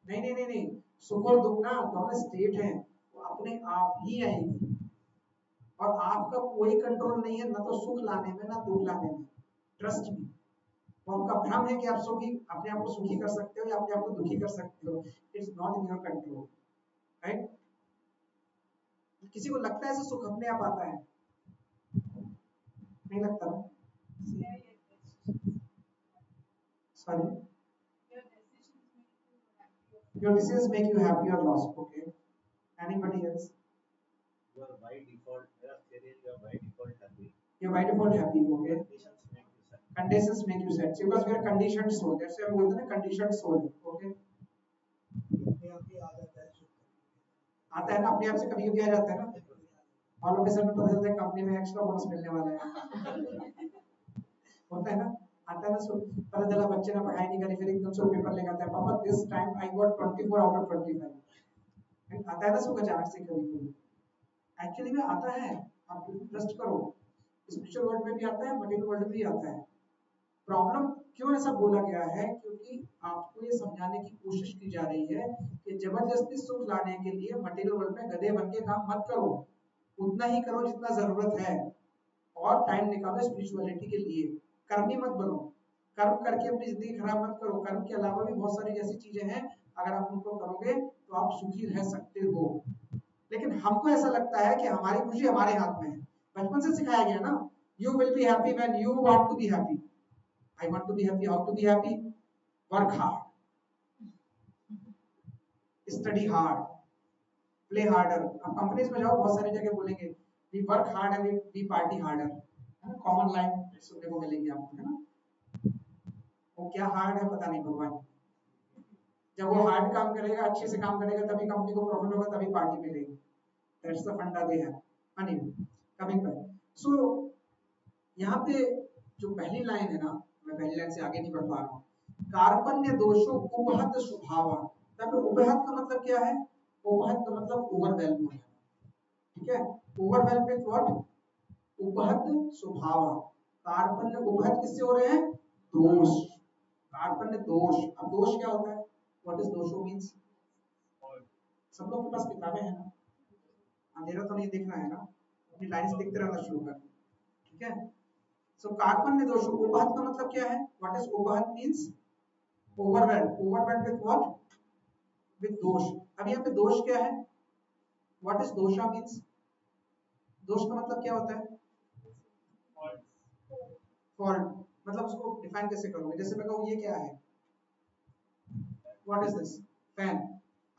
नहीं नहीं नहीं नहीं, सुख और दुख ना दोनों स्टेट हैं, वो अपने आप ही आएंगी और आपका कोई कंट्रोल नहीं है, ना तो सुख लाने में ना दुख लाने में। Trust me. तो आपका भ्रम है कि आप सुखी अपने आप को सुखी कर सकते हो या अपने आप को दुखी कर सकते हो। It's not in your control, right. किसी को लगता है ऐसे सुख अपने आप आता है? नहीं लगता ना। Sorry, your decisions make you happy or lost. Okay, anybody else? You are by default, there are theories you are by default happy. You're by default happy. Okay, Conditions make you sad. conditions make you sad. So because we are conditioned soul, that's why I'm going to conditioned soul. Okay, अपने आप ही आ जाता है सुख। आता है ना अपने आप से, कभी कभी आ जाता है ना। और ऑफिसर में पता चलता है कंपनी में एक्स्ट्रा बोनस मिलने वाला है। होता है ना, आता है ना सुख। पता चला बच्चे ने पढ़ाई नहीं करी, फिर एकदम से पेपर लेके आता है, पापा this time I got 24 out of 25। आता है ना सुख अचानक से कभी कभी। एक्चुअली में आता है, आप ट्रस्ट करो। स्पिरिचुअल वर्ल्ड में भी आता है, मटेरियल वर्ल्ड में भी आता है। प्रॉब्लम क्यों ऐसा बोला गया है? क्योंकि आपको ये समझाने की कोशिश की जा रही है कि जबरदस्ती सुख लाने के लिए मटेरियल वर्ल्ड में गधे बन के काम मत करो, उतना ही करो जितना जरूरत है और टाइम निकालो स्पिरिचुअलिटी के लिए। कर्मी मत बनो, कर्म करके अपनी जिंदगी खराब मत करो। कर्म के अलावा भी बहुत सारी ऐसी चीजें हैं, अगर आप उनको करोगे तो आप सुखी रह सकते हो। लेकिन हमको ऐसा लगता है कि हमारी खुशी हमारे हाथ में है। बचपन से सिखाया गया ना, you will be happy when you want to be happy. I want to be happy, how to be happy? Work hard, study hard, play harder. अब कंपनीज में जाओ, बहुत सारी जगह बोलेंगे we work hard and we party harder, है ना। Common line सुनने को मिलेगी आपको, है ना। वो क्या हार्ड है पता नहीं भगवान। जब वो हार्ड काम करेगा, अच्छे से काम करेगा, तभी कंपनी को प्रॉफिट होगा, तभी पार्टी मिलेगी। दैट्स द फंडा दे है। Anyway, coming back. सो यहाँ पे जो पहली लाइन है ना, मैं पहली लाइन से आगे नहीं बढ़ पा रहा हूँ। कार्पण्य दोषो उपहत स्वभाव। उपहत का मतलब क्या है? उपहत का मतलब ओवरवेल्म हो जाना, ठीक है। Overwhelm with what? उपहत स्वभाव। कार्पण्य उपहत किससे हो रहे हैं? दोष। कार्पण्य दोष। अब दोष क्या होता है? व्हाट इज दोषो मींस? सब लोग के पास किताबें हैं ना, अंधेरा तो नहीं दिख रहा है ना, अपनी लाइंस देखते रहना शुरू कर, ठीक है। सो कार्पण्य दोष। उपहत का मतलब क्या है? व्हाट इज उपहत means? Overwhelm. Overwhelm with what? With दोष। अब यहाँ पे दोष क्या है? व्हाट इज दोषा मींस? दोष का मतलब क्या होता है? फॉल्ट। मतलब उसको डिफाइन कैसे करोगे? जैसे मैं कहूँ ये क्या है? What is this? फैन।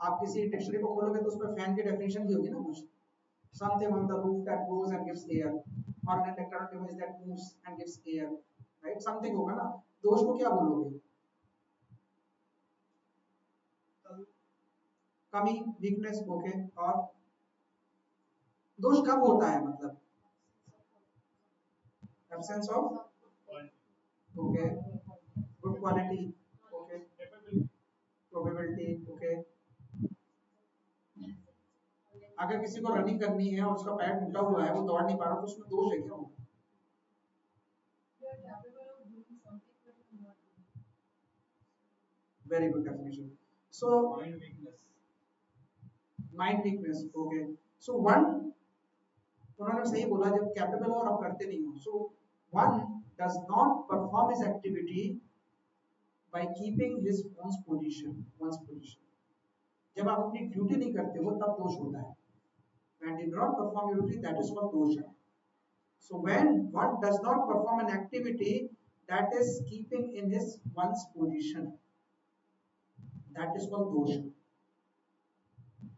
आप किसी डिक्शनरी को खोलोगे तो उसमें फैन की डेफिनेशन भी होगी ना कुछ। Something on the roof that goes and gives air, or an electronic device that moves and gives air, right? Something होगा ना। दोष को क्या बोलोगे? कमी, वीकनेस, ओके। और दोष कब होता है? मतलब absence of, okay, good quality, okay, probability, okay. अगर किसी को रनिंग करनी है और उसका पैर टूटा हुआ है, वो दौड़ नहीं पा रहा, तो उसमें दोष है क्या? Very good definition. So mind weakness, okay. So one, उन्होंने सही बोला, जब कैपेबल हो और आप करते नहीं हो। So one does not perform his activity by keeping his ones position. जब आप अपनी ड्यूटी नहीं करते हो तब दोष होता है। When you do not perform your duty, that is called dosha. So when one does not perform an activity that is keeping in his one's position, that is called dosha.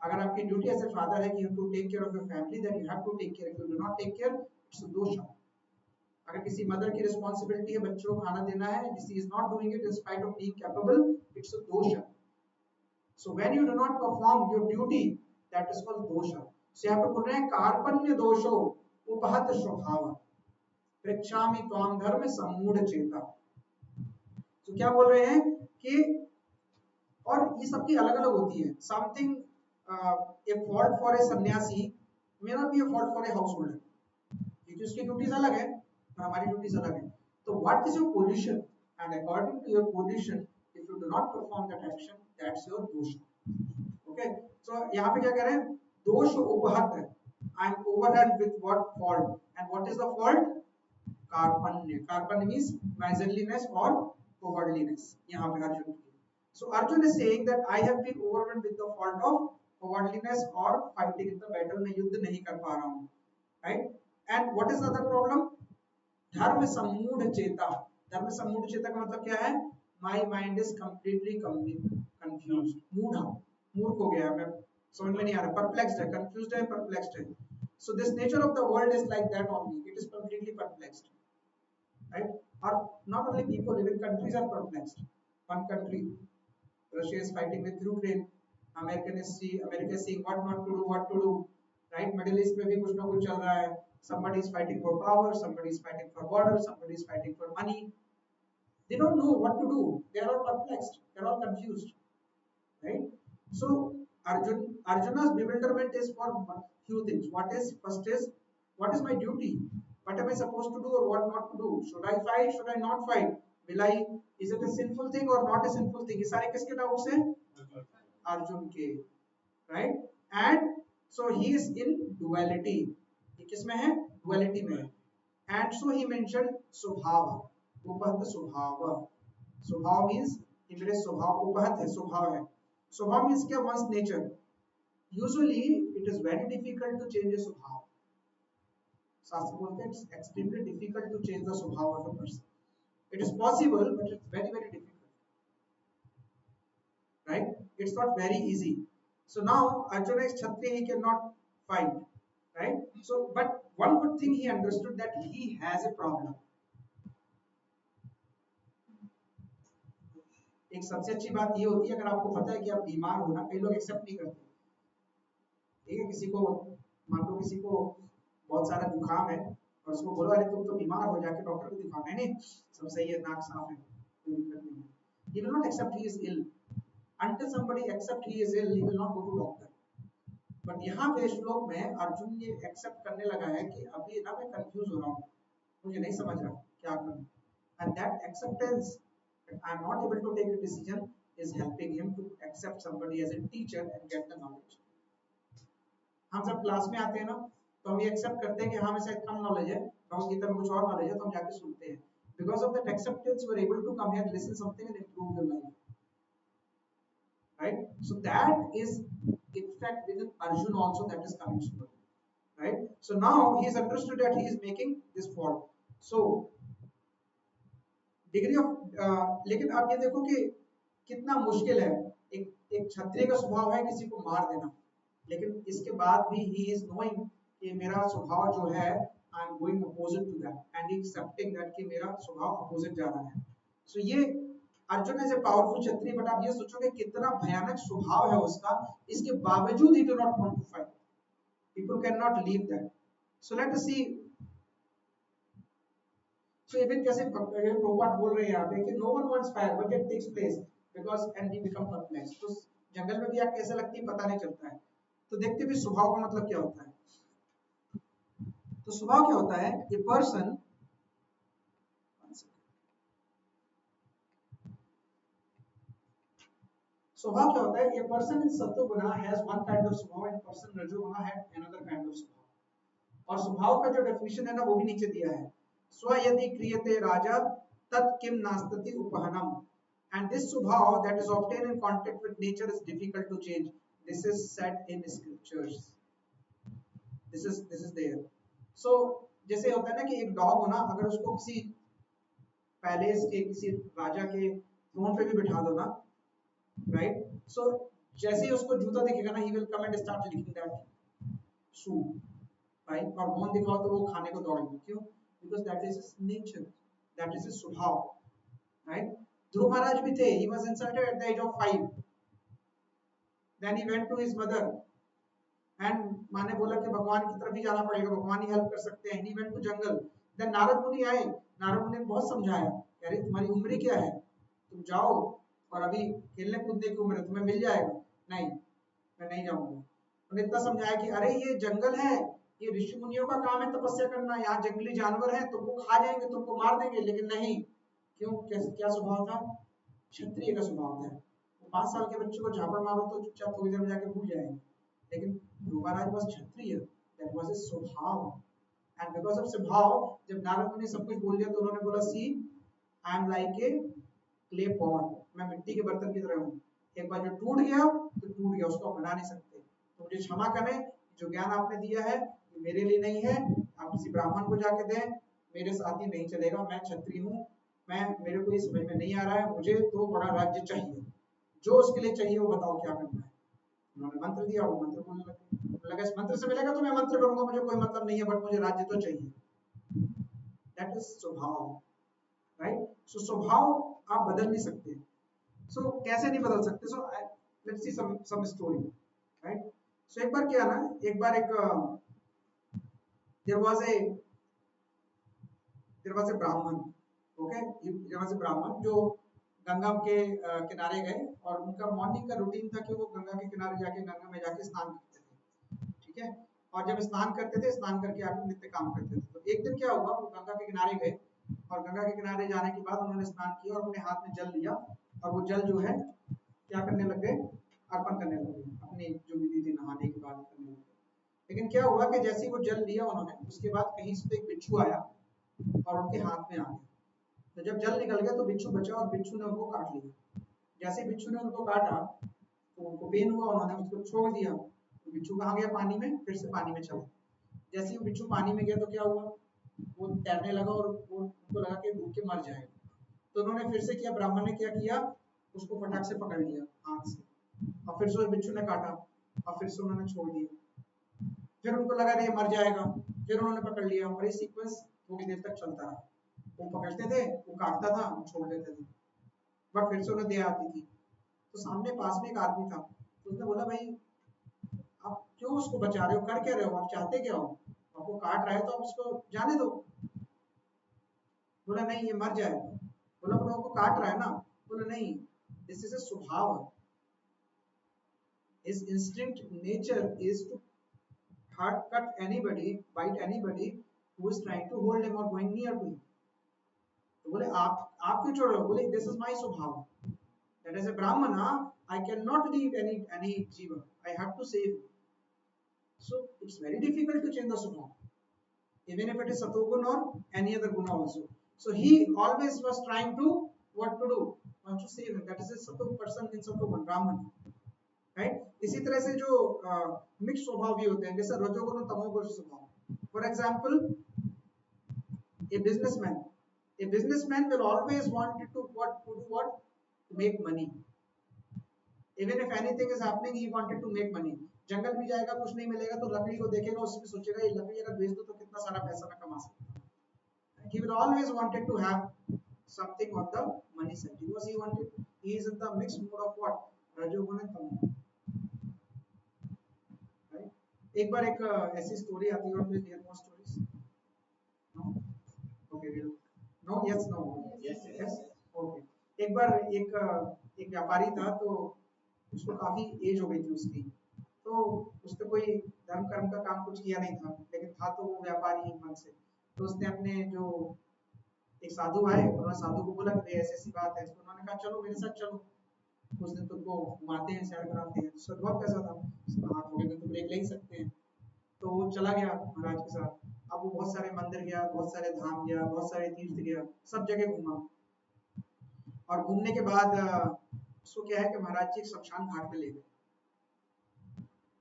अगर आपकी duty as a father है कि you have to take care of your family, then you have to take care. If you do not take care, it's a dosha. अगर किसी mother की responsibility है बच्चों को खाना देना है, she is not doing it in spite of being capable, it's a dosha. So when you do not perform your duty, that is called dosha. So यहाँ पे बोल रहे हैं कार्पण्य दोषो उपहत स्वभाव पृच्छामि त्वां धर्म सम्मूढ़ चेता। तो क्या बोल रहे हैं कि और ये सबकी अलग अलग होती है. Something a fault for a sannyasi may not be a fault for a householder, क्योंकि उसकी ड्यूटीज अलग है और हमारी ड्यूटीज अलग है. तो what is your position, and according to your position if you do not perform that action, that's your दोष. ओके, सो यहाँ पे क्या कह रहे हैं, दोष उपहत है. I am overhead with what fault, and what is the fault, कार्पण्य. कार्पण्य मींस miserliness और cowardliness. यहाँ पे अर्जुन की. So Arjun is saying that I have been overwhelmed with the fault of cowardliness or fighting in the battle. मैं युद्ध नहीं कर पा रहा हूँ, right? And what is the other problem? धर्म सम्मूढ़ चेता. धर्म सम्मूढ़ चेता का मतलब क्या है? My mind is completely confused. मूढ़ा, मूर्ख हो गया है. मैं समझ में नहीं आ रहा. Perplexed है, confused है, perplexed है. So this nature of the world is like that only. It is completely perplexed, right? Or not only people, even countries are perplexed. One country, Russia is fighting with Ukraine. America is seeing what not to do, what to do, right? Middle East में भी कुछ ना कुछ चल रहा है. Somebody is fighting for power, somebody is fighting for border, somebody is fighting for money. They don't know what to do. They are all perplexed. They are all confused, right? So Arjuna's bewilderment is for few things. First is what is my duty? What am I supposed to do or what not to do? Should I fight? Should I not fight? Is it a sinful thing or not a sinful thing? ये सारे किसके doubts हैं? अर्जुन के, right? And so he is in duality. ये किसमें है? Duality में है. And so he mentioned स्वभाव. उपहत स्वभाव. स्वभाव means ये मेरे स्वभाव, उपहत है, स्वभाव है. स्वभाव means क्या? One's nature. Usually it is very difficult to change a स्वभाव. शास्त्र बोलते हैं it's extremely difficult to change the स्वभाव of a person. It is possible, but it's very, very difficult, right? It's not very easy. So now Arjuna is Kshatriya, he cannot fight, right? So but one good thing he understood, that he has a problem. एक सबसे अच्छी बात ये होती है, अगर आपको पता है कि आप बीमार हो ना, कई लोग एक्सेप्ट नहीं करते. ठीक है, किसी को मान लो किसी को बहुत सारा जुकाम है और उसको बोलो अरे तुम तो बीमार हो, जाके डॉक्टर को दिखाओ. नहीं नहीं, सब सही है, नाक साफ है, कोई दिक्कत नहीं है. He will not accept he is ill. Until somebody accept he is ill, he will not go to doctor. But यहाँ पे श्लोक में अर्जुन ये एक्सेप्ट करने लगा है कि अभी ना मैं कंफ्यूज हो रहा हूँ, मुझे नहीं समझ रहा क्या करूँ. And that acceptance, that I am not able to take a decision, is helping him to accept somebody as a teacher and get the knowledge. हम सब क्लास में आते हैं ना, तो हम ये एक्सेप्ट करते हैं कि हमें शायद कम नॉलेज है, भगवदगीता में कुछ और नॉलेज है, तो हम जाके सुनते हैं. Because of that acceptance, you are able to come here, listen something, and improve your life. Right? So that is, in fact, within Arjun also, that is coming slowly. Right? So now he has understood that he is making this fault. So degree of, लेकिन आप ये देखो कि कितना मुश्किल है. एक क्षत्रिय का स्वभाव है किसी को मार देना, लेकिन इसके बाद भी he is knowing कि मेरा स्वभाव जो है, I am going opposite to that, and he accepting that कि मेरा स्वभाव opposite जा रहा है. So ये Arjun is a powerful Kshatriya, but आप ये सोचोगे कितना भयानक स्वभाव है उसका, इसके बावजूद he do not want to fight. People cannot leave that. So let us see. So even जैसे प्रोपाट बोल रहे हैं यहाँ पे कि no one wants fire, but it takes place because and we become perplexed. तो जंगल में भी आग कैसे लगती है पता नहीं चलता है. तो देखते भी स्वभाव का मतलब क्या होता है. तो स्वभाव क्या होता है, ए पर्सन, स्वभाव क्या होता है, ए पर्सन इन सत्वगुण हैज वन काइंड ऑफ स्वभाव एंड पर्सन रजोगुण हैव अनदर काइंड ऑफ स्वभाव. और स्वभाव का जो डेफिनेशन है ना, वो भी नीचे दिया है. स्व यदि क्रियते राजा तत् किम नास्तति उपहनम. And this स्वभाव that is obtained in contact with nature is difficult to change. This is said in scriptures. This is there. So जैसे होता है ना कि एक डॉग हो ना, अगर उसको किसी पैलेस के किसी राजा के थ्रोन पे भी बिठा दो ना, राइट, सो जैसे ही उसको जूता दिखेगा ना, he will come and start licking that shoe, right? और बोन दिखाओ तो वो खाने को दौड़ेगा. क्यों? Because that is his nature, that is his स्वभाव, right? ध्रुव महाराज भी थे. He was insulted at the age of 5. Then he went to his mother and माँ ने बोला कि भगवान की तरफ ही जाना पड़ेगा, भगवान ही हेल्प कर सकते हैं. He went to jungle. Then Narad मुनि आए. नारद मुनि ने बहुत समझाया, अरे तुम्हारी उम्र क्या है, तुम जाओ और अभी खेलने कूदने की उम्र है, तुम्हें मिल जाएगा, नहीं मैं नहीं जाऊंगा। उन्होंने इतना समझाया कि अरे ये जंगल है, ये ऋषि मुनियों का काम है तपस्या करना, यहाँ जंगली जानवर है, तुमको खा जाएंगे, तुमको मार देंगे, लेकिन नहीं। क्यों? कैसे, क्या स्वभाव था? क्षत्रिय का स्वभाव था। 5 साल के बच्चे को झापड़ मारो तो चुपचाप थोड़ी देर में जाके भूल जाएंगे, लेकिन Dhruvraj was Kshatriya, that was his swabhav. And because of swabhav, जब नारद मुनि सब कुछ बोल दिया तो उन्होंने बोला, see I am like a clay pot, मैं मिट्टी के बर्तन की तरह हूँ, एक बार जो टूट गया तो टूट गया, उसको बना नहीं सकते, तो मुझे क्षमा करें, जो ज्ञान आपने दिया है ये मेरे लिए नहीं है, आप किसी ब्राह्मण को जाके दें, मेरे साथ ही नहीं चलेगा, मैं क्षत्रिय हूँ, मैं, मेरे को ये समझ में नहीं आ रहा है, मुझे तो बड़ा राज्य चाहिए, जो उसके लिए चाहिए वो बताओ क्या करना है। उन्होंने मंत्र दिया, वो मंत्र बोलने लगे, लगा इस मंत्र से मिलेगा तो मैं मंत्र करूंगा, मुझे कोई मतलब नहीं है, बट मुझे राज्य तो चाहिए। दैट इज स्वभाव, राइट? सो स्वभाव आप बदल नहीं सकते। सो कैसे नहीं बदल सकते? So let's see some story, right? So एक बार क्या ना, एक बार एक देयर वाज ए ब्राह्मण, ओके, देयर वाज ए ब्राह्मण जो गंगा के किनारे गए, और उनका मॉर्निंग का रूटीन था कि वो गंगा के किनारे जाके गंगा में जाके स्नान करते थे, ठीक है? और जब स्नान करते थे, स्नान करके आके नित्य काम करते थे। तो एक दिन क्या हुआ, वो गंगा के किनारे गए, और गंगा के किनारे जाने के बाद उन्होंने स्नान किया और अपने हाथ में जल लिया, और वो जल जो है क्या करने लग गए, अर्पण करने लग गए, अपनी जो विधि थी नहाने के बाद करने लग गए। लेकिन क्या हुआ कि जैसे ही वो जल लिया उन्होंने, उसके बाद कहीं से एक बिच्छू आया और उनके हाथ में आ गया। तो जब जल निकल गया तो बिच्छू बचा, और बिच्छू ने उनको काट लिया। जैसे बिच्छू ने उनको काटा तो उनको पेन हुआ, उन्होंने उसको छोड़ दिया, तो बिच्छू कहाँ गया? पानी में, फिर से पानी में चला। जैसे ही बिच्छू पानी में गया तो क्या हुआ, वो तैरने लगा, और वो उनको लगा कि डूब के मर जाएगा। तो उन्होंने फिर से किया, ब्राह्मण ने क्या किया, उसको फटाक से पकड़ लिया हाथ से, और फिर से उस बिच्छू ने काटा, और फिर से उन्होंने छोड़ दिया। फिर उनको लगा ये मर जाएगा, फिर उन्होंने पकड़ लिया, और ये सीक्वेंस थोड़ी देर तक चलता रहा। वो पकड़ते थे, वो काटता था, वो छोड़ देते थे, बट फिर से उन्हें दया आती थी। तो सामने पास में एक आदमी था, तो उसने बोला, भाई आप क्यों उसको बचा रहे हो, कर क्या रहे हो, आप चाहते क्या हो, आपको काट रहा है तो आप उसको जाने दो। बोला नहीं, ये मर जाएगा। बोला पर वो काट रहा है ना। बोला नहीं, दिस इज अ स्वभाव, his instinct nature is to cut anybody, bite anybody who is trying to hold him or going near to him. तो बोले आप क्यों छोड़ रहे हो? बोले दिस इज माय स्वभाव, दैट इज अ ब्राह्मण, I cannot leave any jiva, I have to save. So it's very difficult to change the swabha, even if it is satogun or any other guna also. So he always was trying to what to do, want to save him. That is a satog person in satogun, brahman, right? इसी तरह से जो mix स्वभाव भी होते हैं, जैसे रजोगुण और तमोगुण स्वभाव। For example, a businessman will always want to make money. Even if anything is happening, he wanted to make money. जंगल भी जाएगा, कुछ नहीं मिलेगा तो लकड़ी को देखेगा, उसमें सोचेगा ये लकड़ी अगर बेच दो तो कितना सारा पैसा मैं कमा सकता हूँ। He will always wanted to have something on the money side, because he is in the mixed mode of what, रजोगुण and तमोगुण, right? एक बार एक ऐसी स्टोरी आती है, और please hear more stories. No, okay, will no, yes, no, yes, okay. एक बार एक व्यापारी था, तो उसको काफी एज हो गई थी उसकी, तो उसने कोई धर्म कर्म का काम कुछ किया नहीं था, लेकिन था तो वो व्यापारी मन से। तो उसने अपने जो एक साधु आए, उन्होंने साधु को बोला कि ऐसी ऐसी बात है, तो उन्होंने कहा चलो मेरे साथ चलो, कुछ दिन तुमको घुमाते हैं, सैर कराते हैं। स्वभाव कैसा था, हाँ थोड़े दिन तो ब्रेक ले ही सकते हैं। तो वो चला गया महाराज के साथ। अब वो बहुत सारे मंदिर गया, बहुत सारे धाम गया, बहुत सारे तीर्थ गया, सब जगह घूमा। और घूमने के बाद उसको क्या है कि महाराज जी एक शमशान घाट में ले गए,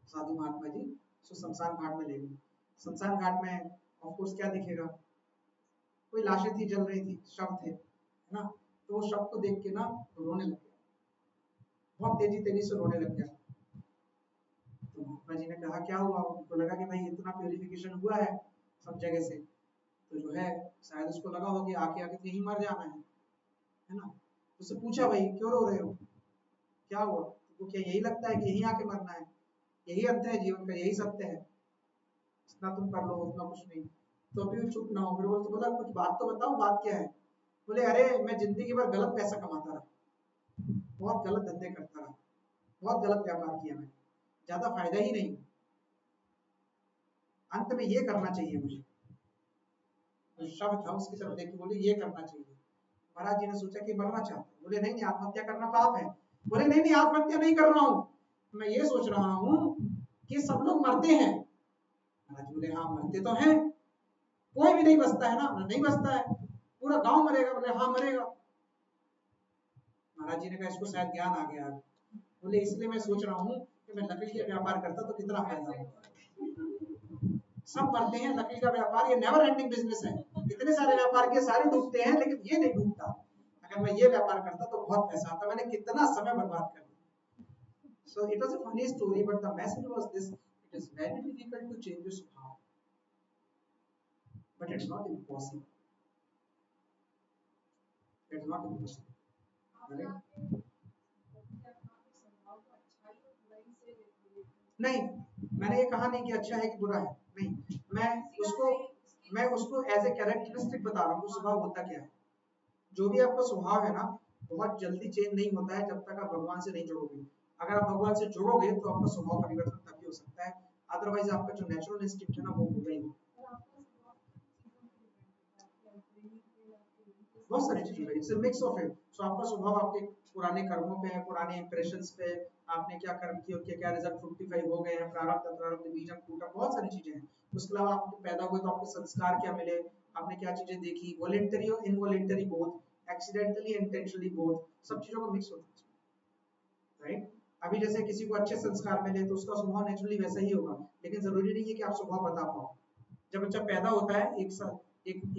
साधु महात्मा जी उसको शमशान घाट में ले गए। शमशान घाट में ऑफ कोर्स क्या दिखेगा, कोई लाशें थी, जल रही थी, शव थे, है ना। तो वो शव को देख के ना रोने लग गया, बहुत तेजी तेजी से रोने लग गया। तो महात्मा जी ने कहा क्या हुआ? उनको लगा कि भाई इतना प्यूरिफिकेशन हुआ है सब जगह से, तो जो है शायद उसको लगा हो कि आके आके यहीं मर जाना है ना। उससे पूछा भाई क्यों रो रहे हो, क्या हुआ? तो क्या यही लगता है कि यहीं आके मरना है, यही अंत है जीवन का, यही सत्य है, इतना तुम कर लो, उतना कुछ नहीं। तो अभी चुप ना हो, फिर बोला कुछ बात तो बताओ, बात क्या है? बोले अरे मैं जिंदगी भर गलत पैसा कमाता रहा, बहुत गलत धंधे करता रहा, बहुत गलत व्यापार किया मैंने, ज्यादा फायदा ही नहीं। अंत में ये करना चाहिए मुझे, जो शब्द था उसकी तरफ देख के बोले ये करना चाहिए। महाराज जी ने सोचा कि मरना चाहता है, बोले नहीं नहीं आत्महत्या करना पाप है। बोले नहीं नहीं आत्महत्या नहीं कर रहा हूँ, मैं ये सोच रहा हूँ कि सब लोग मरते हैं। महाराज जी बोले हाँ मरते तो हैं, कोई भी नहीं बचता है ना, नहीं बचता है, पूरा गांव मरेगा। बोले हाँ मरेगा। महाराज जी ने कहा इसको शायद ज्ञान आ गया। बोले इसलिए मैं सोच रहा हूँ कि मैं लकड़ी का व्यापार करता तो कितना फायदा होगा। सब मरते हैं, लकड़ी का व्यापार ये नेवर एंडिंग बिजनेस है, इतने सारे व्यापार के सारे डूबते हैं लेकिन ये नहीं डूबता। अगर मैं ये व्यापार करता तो बहुत पैसा आता, मैंने कितना समय बर्बाद कर दिया। So it was a funny story, but the message was this: it is very difficult to change your स्वभाव, but it's not impossible. It's not impossible. Right? नहीं, मैंने ये कहा नहीं कि अच्छा है कि बुरा है, नहीं, मैं उसको एज ए कैरेक्टरिस्टिक बता रहा हूँ, स्वभाव होता क्या है। जो भी आपका स्वभाव है ना, बहुत जल्दी चेंज नहीं होता है जब तक आप भगवान से नहीं जुड़ोगे। अगर आप भगवान से जुड़ोगे तो आपका स्वभाव परिवर्तन तभी हो सकता है, अदरवाइज आपका जो नेचुरल इंस्टिंक्ट है ना वो होगा ही। बहुत सारी चीजों पे, it's a mix of it. So आपका स्वभाव आपके पुराने कर्मों पे है, पुराने इंप्रेशंस पे, आपने क्या कर्म किए, उसके क्या रिजल्ट फ्रुक्टिफाई हो गए हैं, प्रारब्ध अप्रारब्ध बीजम टूटा, बहुत सारी चीजें हैं। उसके अलावा आप पैदा हुए तो आपके संस्कार क्या मिले, आपने क्या चीजें देखी, वॉलंटरी और involuntary both, accidentally intentionally both, सब चीजों को मिक्स होता है। राइट? अभी जैसे किसी को अच्छे संस्कार मिले तो उसका स्वभाव नेचुरली वैसा ही होगा, लेकिन जरूरी नहीं है कि आप स्वभाव बता पाओ। जब बच्चा पैदा होता है,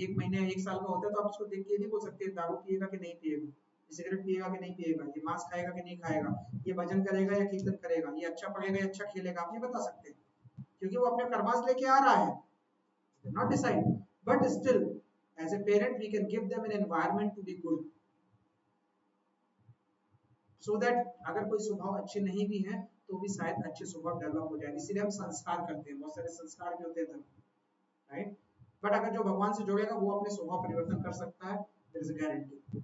एक महीने 1 साल का होता है, तो आप उसको देख के नहीं बोल सकते दारू पिएगा कि नहीं पिएगा, सिगरेट पिएगा कि नहीं पिएगा, ये मांस खाएगा कि नहीं खाएगा, ये भजन करेगा या कीर्तन करेगा, ये अच्छा पढ़ेगा या अच्छा खेलेगा, आप नहीं बता सकते, क्योंकि वो अपने कर्मास लेके आ रहा है, not decide. But still as a parent we can give them an environment to be good, so that अगर कोई स्वभाव अच्छे नहीं भी है तो भी शायद अच्छे स्वभाव डेवलप हो जाए। इसीलिए हम संस्कार करते हैं, बहुत सारे संस्कार भी होते हैं, राइट? बट अगर जो भगवान से जुड़ेगा वो अपने स्वभाव परिवर्तन कर सकता है, there is a guarantee.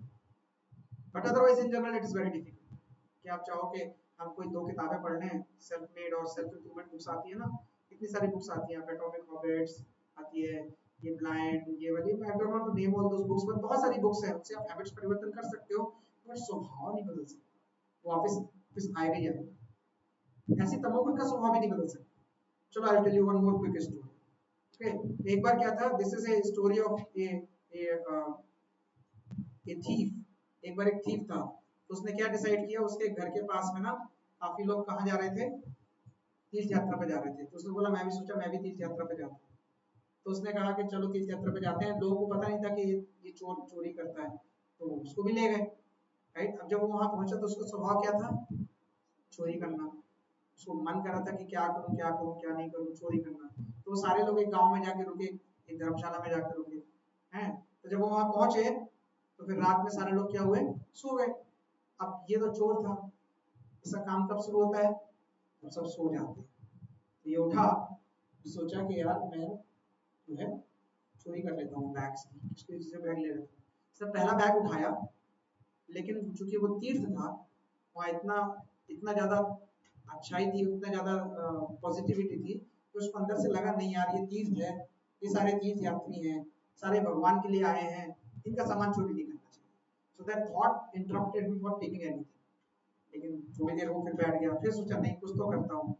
But otherwise in general it is very difficult कि आप चाहो कि हम कोई 2 किताबें पढ़ लें, सेल्फ मेड और सेल्फ इंप्रूवमेंट बुक्स आती है ना, इतनी सारी बुक्स आती हैं, एटॉमिक हैबिट्स आती है, ये ब्लाइंड, ये वाली, I don't want to name all those books, but बहुत सारी बुक्स हैं, उनसे आप हैबिट्स परिवर्तन कर सकते हो, बट स्वभाव नहीं बदल सकते, वापस वापस आएगा ही आएगा। ऐसी तमोगुण का स्वभाव भी नहीं बदल सकता। चलो I will tell you one more quick story. Okay, एक बार क्या था, this is a story of a thief. एक बार एक थीफ था, तो उसने क्या डिसाइड किया, उसके घर के पास में ना काफी लोग कहाँ जा रहे थे, तीर्थ यात्रा पे जा रहे थे, तो उसने बोला मैं भी सोचा मैं भी तीर्थ यात्रा पे जाता हूँ। तो उसने कहा कि चलो तीर्थ यात्रा पे जाते हैं। लोगों को पता नहीं था कि ये चोर चोरी करता है, तो उसको भी ले गए। राइट? अब जब वो वहां पहुंचा तो उसका स्वभाव क्या था, चोरी करना। उसको मन कर रहा था कि क्या करूं क्या नहीं करूं, चोरी करना। तो सारे लोग एक गांव में जाके रुके, एक धर्मशाला में जाकर रुके हैं। तो जब वो वहां पहुंचे तो फिर रात में सारे लोग क्या हुए, सो गए। अब ये तो चोर था, इसका काम कब शुरू होता है, जब सब सो जाते हैं। तो ये उठा, सोचा कि यार मैं जो है चोरी कर लेता हूँ बैग से, किसकी से बैग ले लेता हूँ। सब पहला बैग उठाया, लेकिन चूंकि वो तीर्थ था, वहाँ इतना ज्यादा अच्छाई थी, उतना ज्यादा पॉजिटिविटी थी, तो उसको अंदर से लगा नहीं यार ये तीर्थ है, ये सारे तीर्थ यात्री हैं, सारे भगवान के लिए आए हैं, इनका सामान चोरी नहीं करना चाहिए। So that thought interrupted him for taking anything. लेकिन थोड़ी देर वो फिर बैठ गया, फिर सोचा नहीं कुछ तो करता हूँ,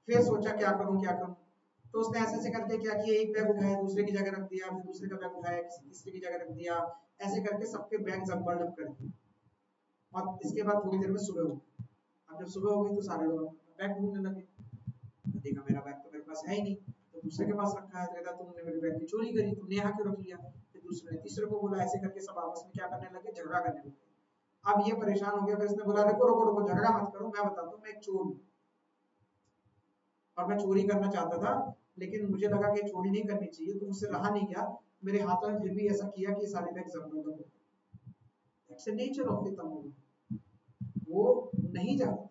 फिर सोचा क्या करूँ। तो उसने ऐसे करके क्या किया, एक बैग उठाया, दूसरे की जगह रख दिया, फिर दूसरे का बैग उठाया, किसी तीसरे की जगह रख दिया, ऐसे करके सबके बैग जब्बड़ कर दिए। और इसके बाद थोड़ी देर में सुबह हो गई। अब जब सुबह हो गई तो सारे लोग बैग ढूंढने लगे, देखा मेरा बैग तो मेरे पास है ही नहीं, तो दूसरे के पास रखा है, तो कहता तुमने मेरे बैग की चोरी करी, तुमने यहाँ क्यों रख लिया। फिर दूसरे ने तीसरे को बोला, ऐसे करके सब आपस में क्या करने लगे, झगड़ा करने लगे। अब ये परेशान हो गया, फिर इसने बोला रुको रुको रुको, झगड़ा मत करो, मैं बताता हूँ मैं एक चोर हूँ और मैं चोरी करना चाहता था, लेकिन मुझे लगा कि चोरी नहीं करनी चाहिए, तो मुझसे रहा नहीं गया, मेरे हाथों ने फिर भी ऐसा किया कि सारे बैग जब्त हो गए। That's the nature of the तमोगुण, वो नहीं जानता।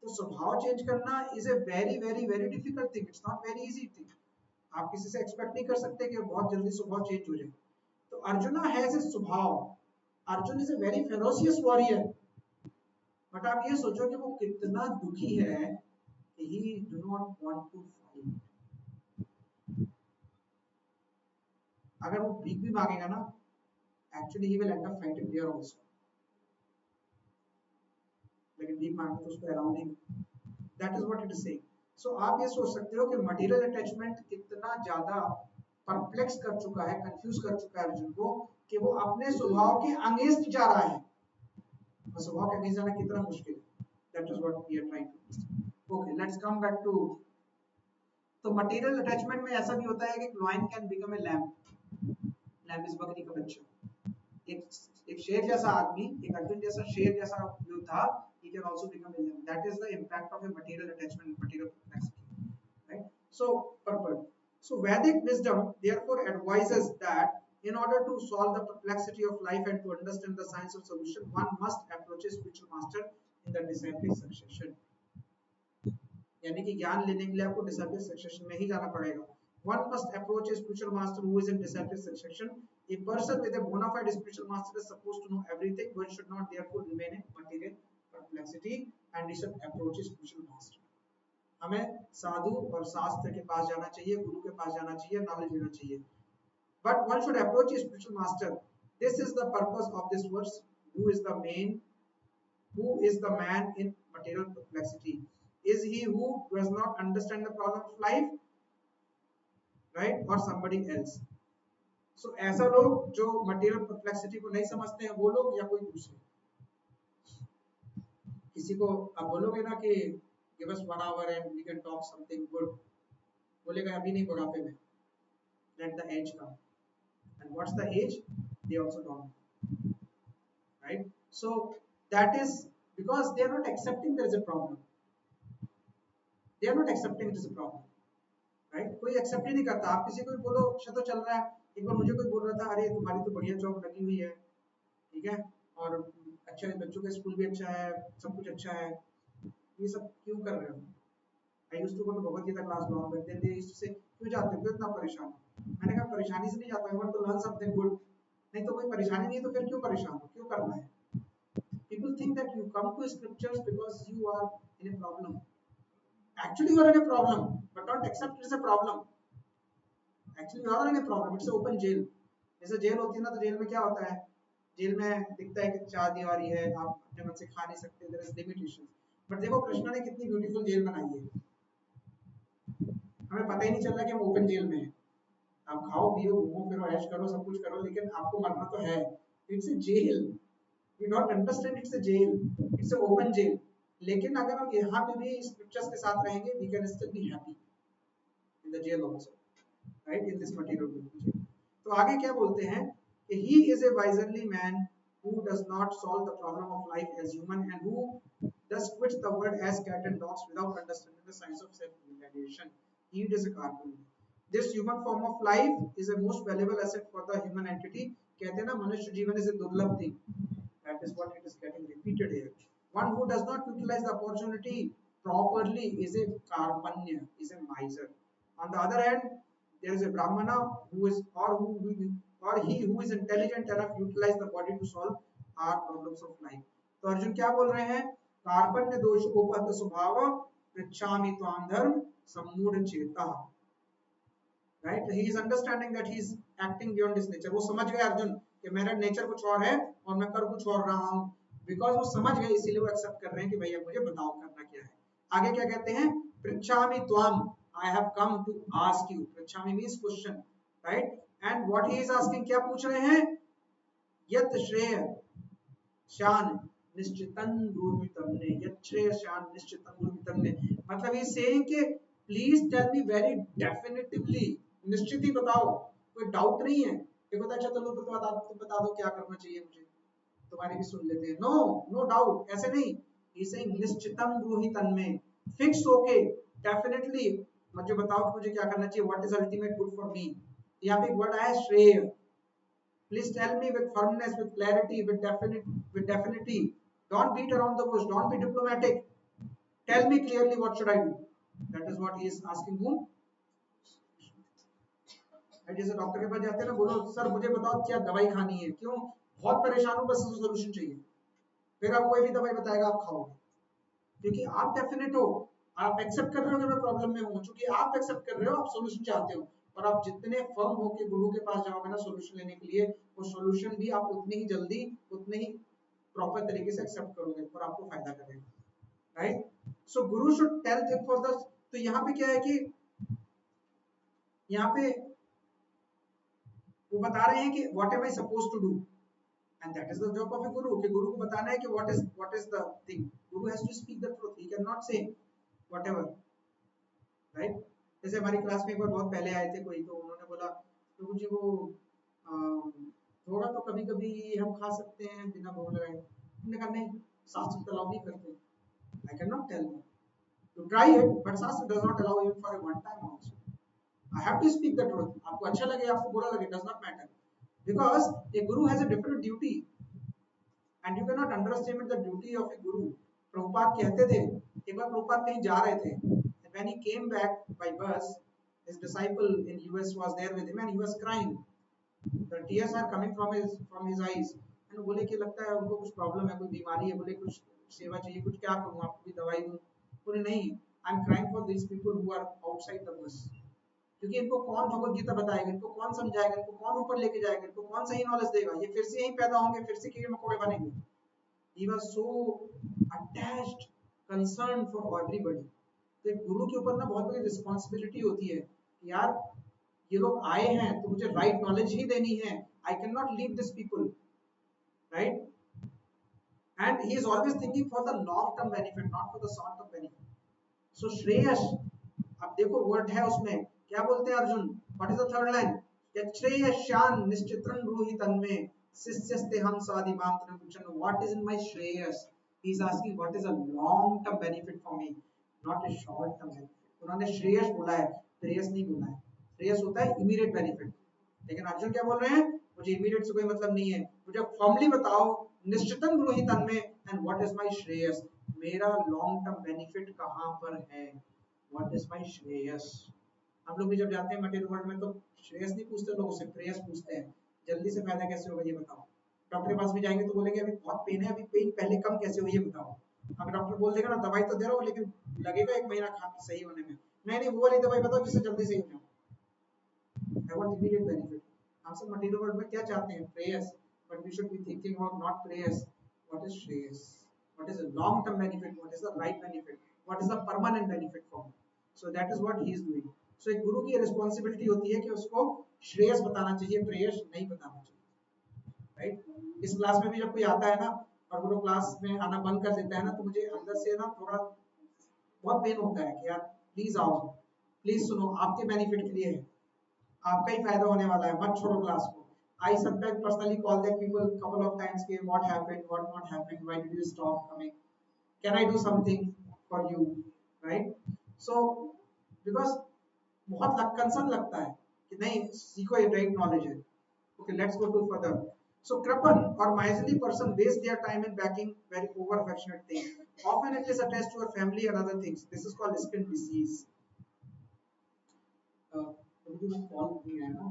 तो स्वभाव चेंज करना is a very very very difficult thing, it's not very easy thing. आप किसी से एक्सपेक्ट नहीं कर सकते कि बहुत जल्दी स्वभाव चेंज हो जाए। तो अर्जुना हैज ए स्वभाव, Arjun is a very ferocious warrior, but आप ये सोचो कि वो कितना दुखी है कि he do not want to fight. अगर वो भीख भी मांगेगा ना, actually he will end up fighting there also, लेकिन भीख मांगना तो उसको अलाउ नहीं। That is what it is saying. So आप ये सोच सकते हो कि मटेरियल अटैचमेंट कितना ज्यादा परप्लेक्स कर चुका है, कंफ्यूज कर चुका है अर्जुन को, कि वो अपने स्वभाव के अगेंस्ट जा रहा है। स्वभाव के अगेंस्ट जाना कितना मुश्किल है। That is what we are trying to. Okay, let's come back to. तो मटेरियल अटैचमेंट में ऐसा भी होता है कि lion can become a lamp. Lamp is बकरी का बच्चा। एक शेर जैसा आदमी, एक अर्जुन जैसा शेर जैसा योद्धा, he can also become a lamb. That is the impact of a material attachment, material complexity, right? So purport. So Vedic wisdom therefore advises that in order to solve the perplexity of life and to understand the science of solution, one must approach a spiritual master in the disciplic succession. यानी कि ज्ञान लेने के लिए आपको disciple succession में ही जाना पड़ेगा। One must approach a spiritual master who is in disciple succession. A person with a bona fide spiritual master is supposed to know everything, but should not therefore remain in material perplexity, and he should approach a spiritual master. हमें साधु और शास्त्र के पास जाना चाहिए, गुरु के पास जाना चाहिए, knowledge लेना चाहिए। But one should approach a spiritual master. This is the purpose of this verse. Who is the man in material perplexity? Is he who does not understand the problem of life, right, or somebody else? So ऐसा लोग जो material perplexity को नहीं समझते हैं वो लोग, या कोई दूसरे? किसी को आप बोलोगे ना कि give us 1 hour and we can talk something good, बोलेगा अभी नहीं, बुढ़ापे में, let the age come. And what's the age? They also don't know, right? So that is because they are not accepting there is a problem. They are not accepting it is a problem, right? कोई accept ही नहीं करता। आप किसी को भी बोलो अच्छा तो चल रहा है, एक बार मुझे कोई बोल रहा था अरे तुम्हारी तो बढ़िया जॉब लगी हुई है, ठीक है, और अच्छा है, बच्चों का स्कूल भी अच्छा है, सब कुछ अच्छा है, ये सब क्यों कर रहे हो? I used to go to Bhagavad Gita class long back, then they used to say क्यों जाते हो, क्यों इतना परेशान हो? मैंने कहा परेशानी से नहीं जाता, I want to learn something good. नहीं तो कोई परेशानी नहीं है तो फिर क्यों परेशान हो, क्यों करना है? People think that you come to scriptures because you are in a problem. Actually you are in a problem, but don't accept it as a problem. Actually you are in a problem. It's an open jail. जैसे jail होती है ना, तो jail में क्या होता है, jail में दिखता है कि 4 दीवारी है, आप अपने मन से खा नहीं सकते, there is limitations. बट देखो कृष्ण ने कितनी ब्यूटीफुल जेल बनाई है, हमें पता ही नहीं चल रहा कि हम ओपन जेल में हैं। आप खाओ पियो घूमो फिरो ऐश करो सब कुछ करो, लेकिन आपको मरना तो है। It's a jail, we don't understand it's a jail, it's a open jail. लेकिन अगर हम यहाँ पे भी स्क्रिप्चर्स के साथ रहेंगे, we can still be happy in the jail also, right, in this material world. तो आगे क्या बोलते हैं कि he is a wiserly man who does not solve the problem of life as human and who thus quits the world as cat and dogs without understanding the science of self-realization. He is a cartoon. This human form of life is a most valuable asset for the human entity. कहते हैं ना मनुष्य जीवन is a दुर्लभ thing. That is what it is getting repeated here. One who does not utilize the opportunity properly is a karpanya, is a miser. On the other hand, there is a brahmana who is or he who is intelligent enough to utilize the body to solve our problems of life. तो अर्जुन क्या बोल रहे हैं? कार्पण्य दोषोपहत स्वभाव पृच्छामि त्वां धर्म सम्मूढ़ चेता, right? He is understanding that he is acting beyond his nature. वो समझ गए अर्जुन कि मेरा नेचर कुछ और है और मैं कर कुछ और रहा हूँ, बिकॉज वो समझ गए, इसीलिए वो एक्सेप्ट कर रहे हैं कि भैया मुझे बताओ करना क्या है। आगे क्या कहते हैं? पृच्छामि त्वाम, I have come to ask you. पृच्छामि means question, right? And what he is asking, क्या पूछ रहे हैं? यत श्रेय शान निश्चितं ब्रूहि तमने, यत श्रेय शान निश्चितं ब्रूहि तमने, मतलब ये saying कि please tell me very definitively, निश्चित ही बताओ, कोई डाउट नहीं है। देखो अच्छा चलो तुम बता दो क्या करना चाहिए मुझे, तुम्हारी भी सुन लेते हैं। नो नो डाउट, ऐसे नहीं, ही सेइंग निश्चितं ब्रूहि तन्मे, फिक्स होके डेफिनेटली मुझे बताओ कि मुझे क्या करना चाहिए, what is ultimate good for me. यहाँ पे एक वर्ड आया श्रेय, please tell me with firmness, with clarity, with definity, don't beat around the bush, don't be diplomatic, tell me clearly what should I do. That is what he is asking whom? जैसे doctor के पास जाते हैं ना, बोलो sir मुझे बताओ क्या दवाई खानी है, क्यों, बहुत परेशान हूं, बस सोल्यूशन चाहिए। फिर आप कोई भी दवाई बताएगा आप खाओगे, क्योंकि आप डेफिनेट हो, आप एक्सेप्ट कर रहे हो कि मैं प्रॉब्लम में हूँ, चूंकि आप एक्सेप्ट कर रहे हो, आप सोल्यूशन चाहते हो, और आप जितने फर्म हो के गुरु के पास जाओगे ना सोल्यूशन लेने के लिए, वो सोल्यूशन भी आप उतनी ही जल्दी, उतने ही प्रॉपर तरीके से एक्सेप्ट करोगे और आपको फायदा करेगा, right. So guru should tell thing for the, तो यहाँ पे क्या है कि यहाँ पे वो बता रहे हैं कि what am I suppose to do, and that is the job of a guru, कि गुरु को बताना है कि what is the thing, guru has to speak the truth, he can not say whatever, right. जैसे हमारी क्लास में एक बार बहुत पहले आए थे कोई, तो उन्होंने बोला प्रभु जी वो थोड़ा तो कभी कभी हम खा सकते हैं बिना भोग लगाए, हमने कहा नहीं, शास्त्र अलाउ नहीं करते, I can not tell you try it, but शास्त्र does not allow even for a one time also, I have to speak the truth, आपको अच्छा लगे आपको बुरा लगे, does not matter, because a guru has a different duty and you cannot underestimate the duty of a guru. Prabhupada कहते थे, एक बार प्रभुपाद कहीं जा रहे थे, and when he came back by bus, his disciple in US was there with him and he was crying, the tears are coming from his eyes, and बोले कि लगता है उनको कुछ प्रॉब्लम है, कोई बीमारी है, बोले कुछ सेवा चाहिए, कुछ क्या करूं, आपको कोई दवाई दूं, बोले नहीं, I am crying for these people who are outside the bus, क्योंकि इनको कौन भगवत गीता बताएगा, इनको कौन समझाएगा, इनको कौन ऊपर लेके जाएगा, इनको कौन सही नॉलेज देगा, ये फिर से यहीं पैदा होंगे, फिर से कीड़े मकोड़े बनेंगे। He was so attached, concerned for everybody. तो एक गुरु के ऊपर ना बहुत बड़ी रिस्पॉन्सिबिलिटी होती है कि यार ये लोग आए हैं तो मुझे राइट नॉलेज ही देनी है, I can not leave this people, right, and he is always thinking for the long term benefit, not for the short term benefit. So श्रेयस, अब देखो वर्ड है उसमें, क्या बोलते हैं Arjun, what is the third line, यच्छ्रेयस्यान निश्चित्रं ब्रूहि तन्मे शिष्यस्ते हम स्वादिमांतरं पृच्छन्, व्हाट इज इन माय श्रेयस, he is asking what is a long term benefit for me, not a short term benefit. उन्होंने श्रेयस बोला है, प्रेयस नहीं बोला है, प्रेयस होता है इमीडिएट बेनिफिट, लेकिन अर्जुन क्या बोल रहे हैं, मुझे इमीडिएट से कोई मतलब नहीं है, मुझे फॉर्मली बताओ निश्चितं ब्रूहि तन्मे and what is my Shreyas, मेरा लॉन्ग टर्म बेनिफिट कहां पर है, व्हाट इज माय श्रेयस। हम लोग भी जब जाते हैं मटेरियल वर्ल्ड में तो श्रेयस नहीं पूछते लोगों से, प्रेयस पूछते हैं, जल्दी से फायदा कैसे होगा ये बताओ। डॉक्टर के पास भी जाएंगे तो बोलेंगे अभी बहुत पेन है, अभी पेन पहले कम कैसे हो ये बताओ। अगर डॉक्टर बोल देगा ना दवाई तो दे रहा हूँ लेकिन लगेगा 1 महीना खा सही होने में, नहीं वो वाली दवाई बताओ जिससे जल्दी सही हो जाओ, I want immediate benefit। हम सब मटेरियल वर्ल्ड में क्या चाहते हैं, प्रेयस, but we should be thinking about not प्रेयस, व्हाट इज श्रेयस, what is the long term benefit, what is the right benefit, what is the permanent benefit for me, so that is what he is doing. So एक गुरु की responsibility होती है कि उसको श्रेयस बताना चाहिए, प्रेयस नहीं बताना चाहिए, राइट। इस क्लास में भी जब कोई आता है ना और वो लोग क्लास में आना बंद कर देता है ना, तो मुझे अंदर से ना थोड़ा बहुत पेन होता है कि यार प्लीज आओ, प्लीज सुनो, आपके बेनिफिट के लिए है, आपका ही फायदा होने वाला है, मत छोड़ो क्लास को। I sometimes personally call that people couple of times कि what happened, what not happened, why did you stop coming, can I do something for you, right? So because बहुत कंसर्न लगता है कि नहीं सीखो, ये राइट नॉलेज है। Okay, let's go to further. So Krapan or miserly person waste their time in backing very over affectionate things. Often it is attached to a family and other things. This is called skin disease. Call नहीं आया ना,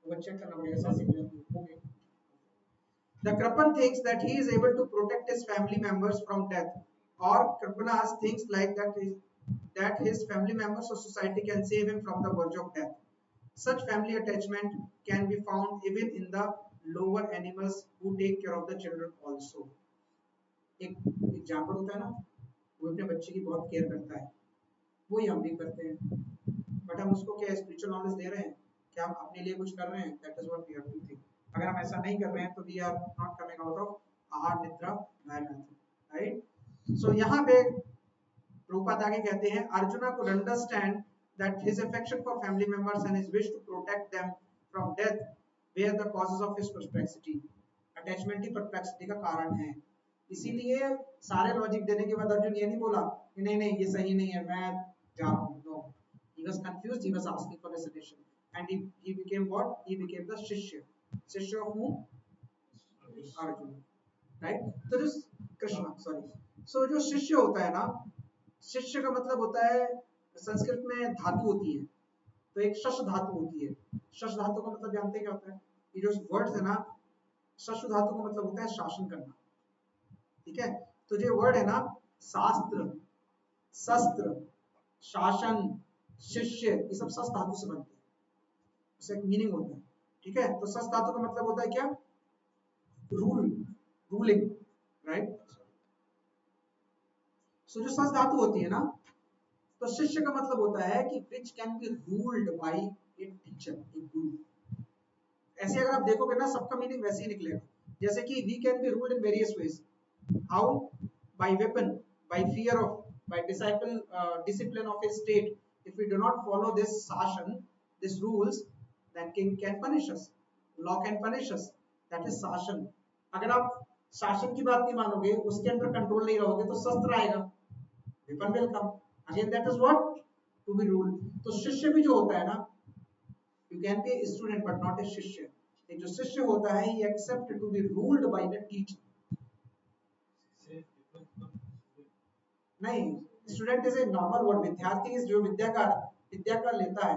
वो check करना पड़ेगा साथ में। Okay. The Krapan thinks that he is able to protect his family members from death, or Krapanas thinks like that his family members or society can save him from the verge of death. Such family attachment can be found even in the lower animals who take care of the children also. एक जानवर होता है ना, वो अपने बच्चे की बहुत केयर करता है, वही हम भी करते हैं, बट हम उसको क्या स्पिरिचुअल नॉलेज दे रहे हैं, क्या हम अपने लिए कुछ कर रहे हैं, that is what we have to think. अगर हम ऐसा नहीं कर रहे हैं तो we are not coming out of ahar nidra method, right. सो यहाँ पे प्रभुपाद आगे कहते हैं, arjuna could understand that his affection for family members and his wish to protect them from death were the causes of his perplexity. Attachment he perplexity का कारण है, इसीलिए सारे लॉजिक देने के बाद अर्जुन ये नहीं बोला कि नहीं नहीं ये सही नहीं है, मैं जा रहा हूँ, no, he was confused, he was asking for a suggestion, and he became what, he became the shishya of whom, Arjuna, right। तो जो कृष्ण सॉरी, सो जो शिष्य होता है ना, शिष्य का मतलब होता है, संस्कृत में धातु होती है, तो एक शश धातु होती है, शश धातु का मतलब जानते हैं क्या होता है, ये जो वर्ड्स है ना, शशु धातु का मतलब होता है शासन करना, ठीक है। तो जो वर्ड है ना शास्त्र, शस्त्र, शासन, शिष्य, ये सब सस धातु से बनते हैं, उससे एक मीनिंग होता है, ठीक है। तो सस धातु का मतलब होता है क्या, रूल, रूलिंग, राइट। सो जो सस धातु होती है ना, तो शिष्य का मतलब होता है कि which can be ruled by a teacher, a guru. ऐसे अगर आप देखोगे ना सबका मीनिंग वैसे ही निकलेगा, जैसे कि we can be ruled in various ways, how, by weapon, by fear of, by discipline of a state. If we do not follow this शासन, this rules, then king can punish us, law can punish us, that is शासन। अगर आप शासन की बात नहीं मानोगे, उसके अंदर कंट्रोल नहीं रहोगे, तो शस्त्र आएगा, weapon will come, again that is what, to be ruled. तो शिष्य भी जो होता है ना, you can be a student but not a शिष्य। एक जो शिष्य होता है, he accept to be ruled by the teacher। नहीं, student is a normal word, विद्यार्थी इज जो विद्या का लेता है,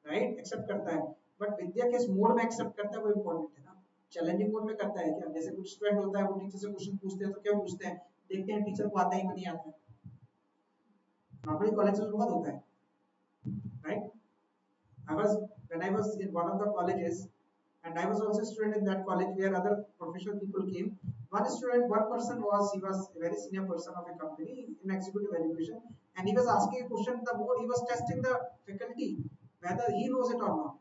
राइट, एक्सेप्ट करता है, बट विद्या किस मोड में एक्सेप्ट करता है वो इम्पोर्टेंट है ना। चैलेंजिंग मोड में करता है क्या, जैसे कुछ स्टूडेंट होता है वो टीचर से क्वेश्चन पूछते हैं, तो क्या पूछते हैं, देखते हैं टीचर को आता है कि नहीं आता है, नॉर्मली कॉलेज में बहुत होता है, right. When I was in one of the colleges, and I was also a student in that college where other professional people came. One person was, he was a very senior person of a company in executive education, and he was asking a question. The more he was testing the faculty whether he knows it or not.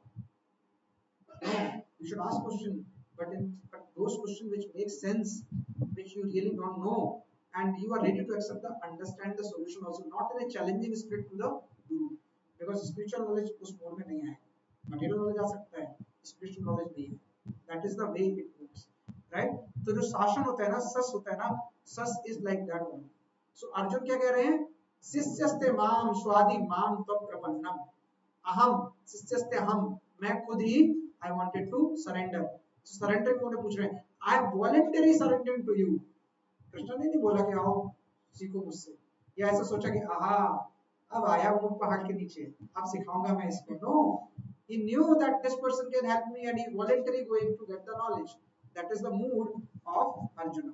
No, you should ask question, but those questions which make sense, which you really don't know, and you are ready to accept understand the solution also, not in a challenging spirit to the guru. Because spiritual knowledge उस mode में नहीं आएगा, material knowledge आ सकता है, spiritual knowledge नहीं है, that is the way it works, right. तो जो शासन होता है ना, सस होता है ना, सस इज लाइक दैट वन। सो अर्जुन क्या कह रहे हैं, शिष्यस्ते माम स्वादि माम तव प्रपन्नम, अहम शिष्यस्ते हम, मैं खुद ही, I wanted to surrender. Surrender को पूछ रहे हैं, I am voluntary surrendering to you. Krishna ने नहीं बोला कि आओ सीखो मुझसे, या ऐसा सोचा कि आहा अब आया वो पहाड़ के नीचे, अब सिखाऊंगा मैं इसको। No, he knew that this person can help me and he voluntarily going to get the knowledge. That is the mood of Arjuna.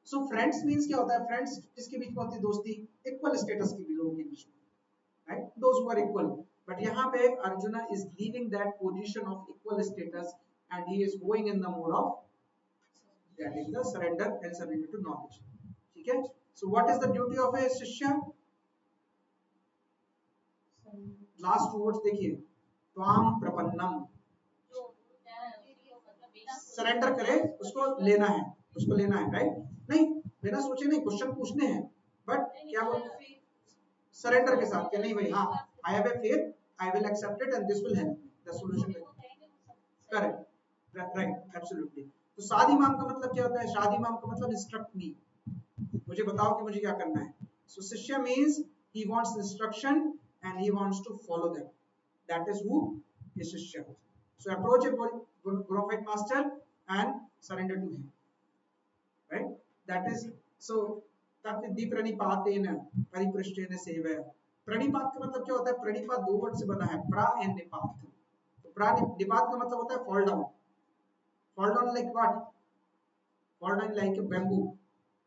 So friends means क्या होता है, friends किसके बीच में होती है दोस्ती, इक्वल स्टेटस के लोगों के बीच में, right, those who are equal। but यहाँ पे Arjuna is leaving that position of equal status and he is going in the mode of getting the surrender and surrender to knowledge, ठीक है। so what is the duty of a शिष्य, last words देखिए, त्वाम प्रपन्नम, जो क्या है उसको मतलब बिना सरेंडर करे, उसको लेना है, उसको लेना है, राइट। नहीं बिना सोचे नहीं, क्वेश्चन पूछने हैं, बट क्या बोल, सरेंडर के साथ, क्या नहीं भाई, हाँ I have a faith, I will accept it and this will help me the solution. Correct, right, absolutely. तो शादी माम का मतलब क्या होता है, शादी माम का मतलब इंस्ट्रक्ट मी, मुझे बताओ कि मुझे क्या करना है। सो शिष्य means he wants instruction and he wants to follow them, that is who is shishya। so approach a glorified master and surrender to him, right, that is so तत्विद्धि प्रणिपातेन परिपृष्टेन सेवया। प्रणिपात का मतलब क्या होता है, प्रणिपात दो वर्ड से बना है, प्रा एंड निपात। तो प्रा निपात का मतलब होता है fall down, fall down like what, fall down like bamboo,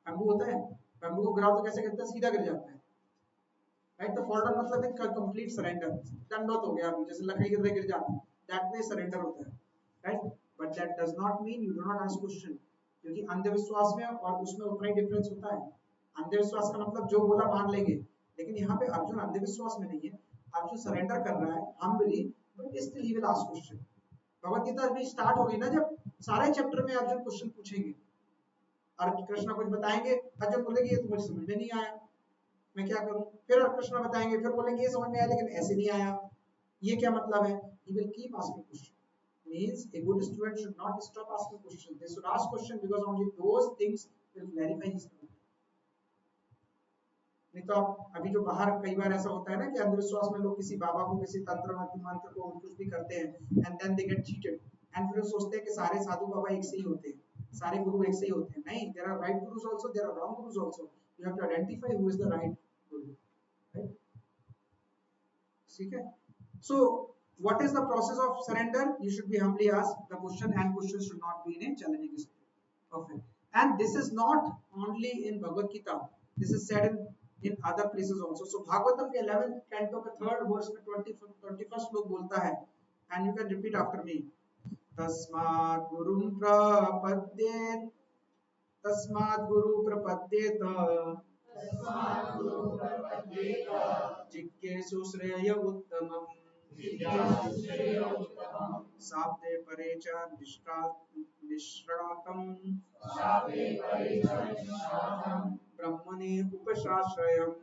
bamboo होता है, बैम्बू को गिराओ तो कैसे गिरता है, सीधा गिर जाता है, राइट। तो फॉल डाउन मतलब एक कंप्लीट सरेंडर, दंडवत हो गया, अभी जैसे लकड़ी गिर जाती है, दैट में सरेंडर होता है, right. But that does not mean you do not ask question, क्योंकि अंधविश्वास में और उसमें उतना ही डिफरेंस होता है। अंधविश्वास का मतलब जो बोला मान लेंगे, लेकिन यहाँ पे अर्जुन अंधविश्वास में नहीं है, अर्जुन सरेंडर कर रहा है, humbly, but still he will ask question. Bhagavad Gita अभी स्टार्ट होगी ना, जब सारे चैप्टर में अर्जुन क्वेश्चन पूछेंगे, और कृष्ण कुछ बताएंगे, अर्जुन बोलेंगे ये तो मुझे समझ में नहीं आया, मैं क्या करूं, फिर कृष्ण बताएंगे, फिर बोलेंगे ये समझ में आया लेकिन ऐसे नहीं आया, ये क्या मतलब है। he will keep asking question, means a good student should not stop asking question, they should ask question because only those things will clarify his mind। नहीं तो आप अभी जो बाहर कई बार ऐसा होता है ना कि अंधविश्वास में लोग किसी बाबा को, किसी तंत्र मंत्र को कुछ भी करते हैं and then they get cheated, and फिर सोचते हैं कि सारे साधु बाबा एक से ही होते हैं, सारे गुरु एक से ही होते हैं। नहीं, there are right gurus also, there are wrong gurus also, you have to identify who is the right guru, right, ठीक है। so What is the process of surrender? You should be humbly asked the question, and question should not be in a challenging state. Perfect. And this is not only in Bhagavad Gita. This is said in other places also. So Bhagavatam के 11th canto के 3rd verse में 21st श्लोक बोलता है, and you can repeat after me. तस्मात् गुरुं प्रपद्येत, तस्मात् गुरु प्रपद्येत, जिज्ञेषु श्रेय उत्तमम्, शाब्दे परे च निष्णातम्, ब्रह्मणि उपशाश्रयम्.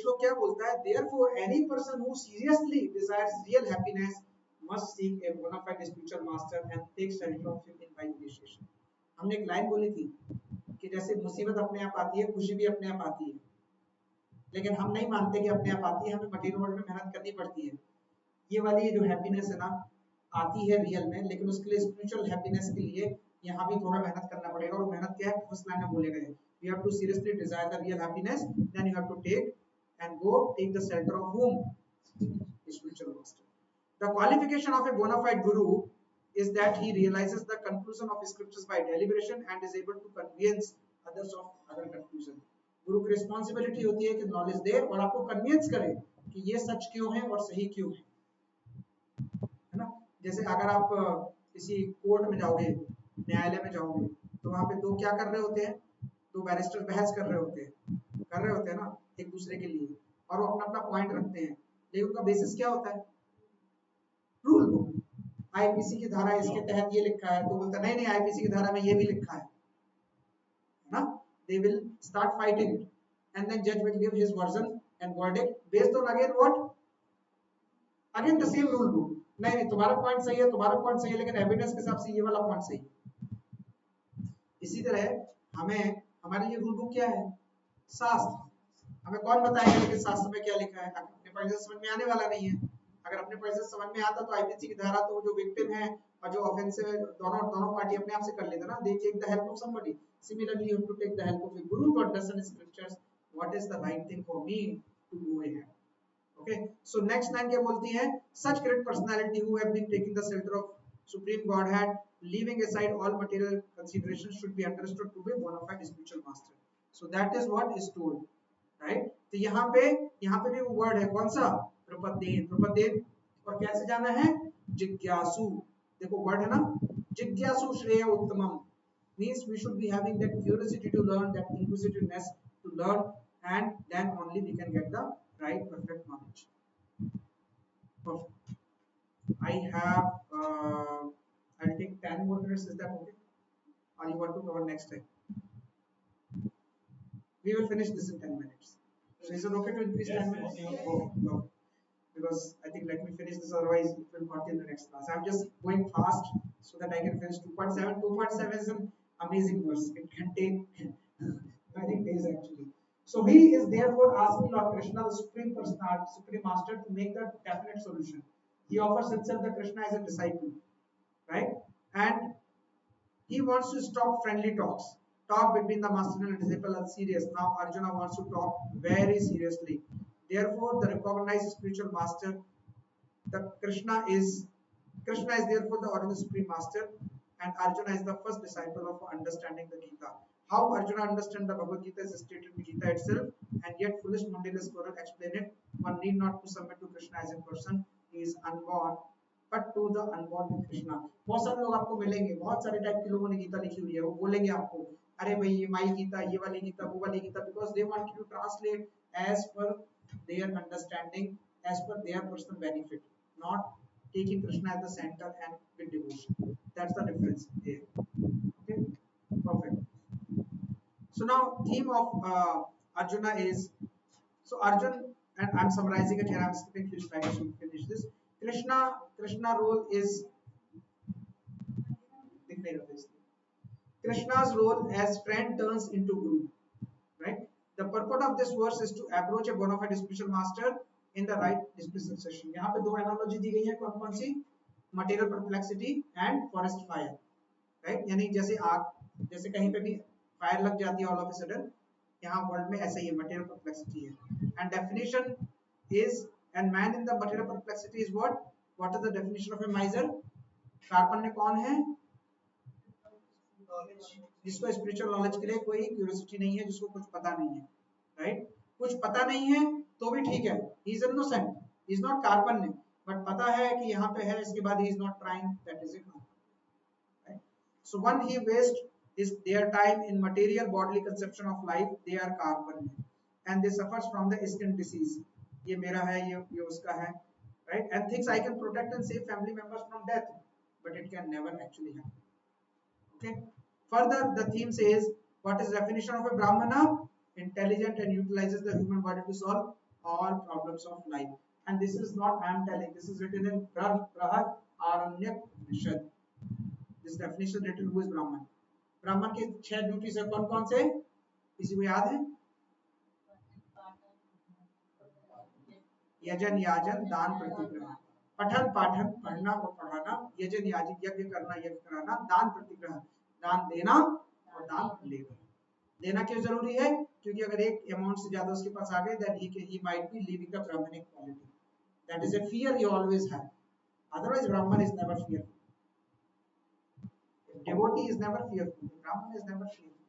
श्लोक क्या बोलता है? Therefore, any person who seriously desires real happiness must seek a bona fide spiritual master and take shelter of him in by initiation. हमने एक लाइन बोली थी कि जैसे मुसीबत अपने आप आती है, खुशी भी अपने आप आती है, लेकिन हम नहीं मानते कि अपने आप आती है, हमें मटेरियल वर्ल्ड में मेहनत करनी पड़ती है. ये वाली जो हैप्पीनेस है ना, आती है रियल में, लेकिन उसके लिए स्पिरिचुअल हैप्पीनेस के लिए यहाँ भी थोड़ा मेहनत करना पड़ेगा. और मेहनत क्या है? फर्स्ट लाइन में बोले गए, you have to seriously desire the real happiness, then you have to take the shelter of whom? Spiritual master. The qualification of a bona fide guru is that he realizes the conclusion of scriptures by deliberation and is able to convince others of other conclusion. गुरु की responsibility होती है कि knowledge दे और आपको convince करे कि ये सच क्यों है और सही क्यों है ना. जैसे अगर आप किसी कोर्ट में जाओगे, न्यायालय में जाओगे, तो वहां पे दो क्या कर रहे होते हैं? दो बैरिस्टर बहस कर रहे होते हैं ना एक दूसरे के लिए, और वो अपना अपना पॉइंट रखते हैं, लेकिन उनका बेसिस क्या होता है? Rule book. आईपीसी की धारा इसके तहत ये लिखा है, तो बोलता नहीं नहीं आईपीसी की धारा में ये भी लिखा है ना. They will start fighting and then judge will give his version and verdict based on again what? Again the same rule book. नहीं तुम्हारा पॉइंट सही है, तुम्हारा पॉइंट सही है, लेकिन एविडेंस के हिसाब से ये वाला पॉइंट सही है. इसी तरह हमें हमारे लिए रूल बुक क्या है? शास्त्र. हमें कौन बताएगा लेकिन शास्त्र में क्या लिखा है? अपने पैसे समझ में आने वाला नहीं है. अगर अपने पैसे समझ में आता तो आईपीसी की धारा तो जो विक्टिम है और जो ऑफेंसिव है, दोनों पार्टी अपने आप से कर लेते ना. They take the help of somebody. Similarly, you have to take the help of a guru to understand scriptures. What is the right thing for me to go ahead? Okay. So next line क्या बोलती है? Such great personality who have been taking the shelter of supreme Godhead, leaving aside all material considerations, should be understood to be bona fide spiritual master. So that is what is told, right? तो यहाँ पे भी वो word है कौन सा? प्रपद्येत. और कैसे जाना है? जिज्ञासु. देखो वर्ड है ना, जिज्ञासु श्रेय उत्तमम. Means we should be having that curiosity to learn, that inquisitiveness to learn, and then only we can get the right perfect knowledge. Perfect. I'll take 10 more minutes. Is that okay? Or you want to cover next time? We will finish this in 10 minutes. So is it okay to increase 10 minutes? Okay. Because I think let me finish this, otherwise it will continue the next class. I'm just going fast so that I can finish 2.7. 2.7 is an amazing verse. It can take many days actually. So he is therefore asking Lord Krishna, the Supreme Personality, Supreme Master, to make the definite solution. He offers himself the Krishna as a disciple, right? And he wants to stop friendly talk between the master and disciple are serious. Now Arjuna wants to talk very seriously. Therefore, the recognized spiritual master, the Krishna is therefore the original supreme master, and Arjuna is the first disciple of understanding the Gita. How Arjuna understands the Bhagavad Gita is stated in Gita itself, and yet foolish Mundala scholar explain it. One need not to submit to Krishna as a person. He is unborn, but to the unborn with Krishna. बहुत सारे लोग आपको मिलेंगे, बहुत सारे type के लोगों ने गीता लिखी हुई है, वो बोलेंगे आपको अरे भाई ये माई गीता, ये वाली गीता, वो वाली Gita, because they want you to translate as per their understanding, as per their personal benefit, not taking Krishna at the center and with devotion. That's the difference here. Okay, perfect. So now theme of Arjuna is, so Arjun, and I'm summarizing it here, I'm skipping few slides to finish this. Krishna role is Krishna's role as friend turns into guru, right? The purport of this verse is to approach a bona fide spiritual master in the right dispensation. यहाँ पे दो analogy दी गई है, कौन सी? Material perplexity and forest fire, right? यानी जैसे आग, जैसे कहीं पे भी फायर लग जाती है all of a sudden, यहाँ वर्ल्ड में ऐसा ही है, material perplexity है. And definition is And man in the material perplexity is what? What is the definition of a miser? कार्पण्य कौन है? जिसको स्पिरिचुअल नॉलेज के लिए कोई क्यूरियोसिटी नहीं है, जिसको कुछ पता नहीं है, राइट? कुछ पता नहीं है तो भी ठीक है, he is innocent, he is not कार्पण्य, बट पता है कि यहाँ पे है, इसके बाद he is not trying, that is it, right? So one he waste is their time in material bodily conception of life, they are कार्पण्य, and they suffers from the skin disease. ये मेरा है, ये उसका है, right? And thinks I can protect and save family members from death, but it can never actually happen. Okay. Further, the theme says, what is definition of a Brahmana? Intelligent and utilizes the human body to solve all problems of life. And this is not I am telling, this is written in Brahad Aranyak Upanishad. This definition written, who is Brahman? ब्राह्मण के 6 duties है, कौन कौन से? किसी को याद है? यजन, याजन, दान, प्रतिग्रह। पठन पाठन, पढ़ना और पढ़ाना, यजन याजित, यज्ञ करना, यज्ञ कराना, दान प्रतिग्रह, दान देना और दान लेना। देना क्यों जरूरी है? क्योंकि अगर एक अमाउंट से ज्यादा उसके पास आ गए, then he might be leaving the Brahmanic quality. That is a fear you always have. Otherwise, Brahman is never fearful. Devotee is never fearful. Brahman is never fearful.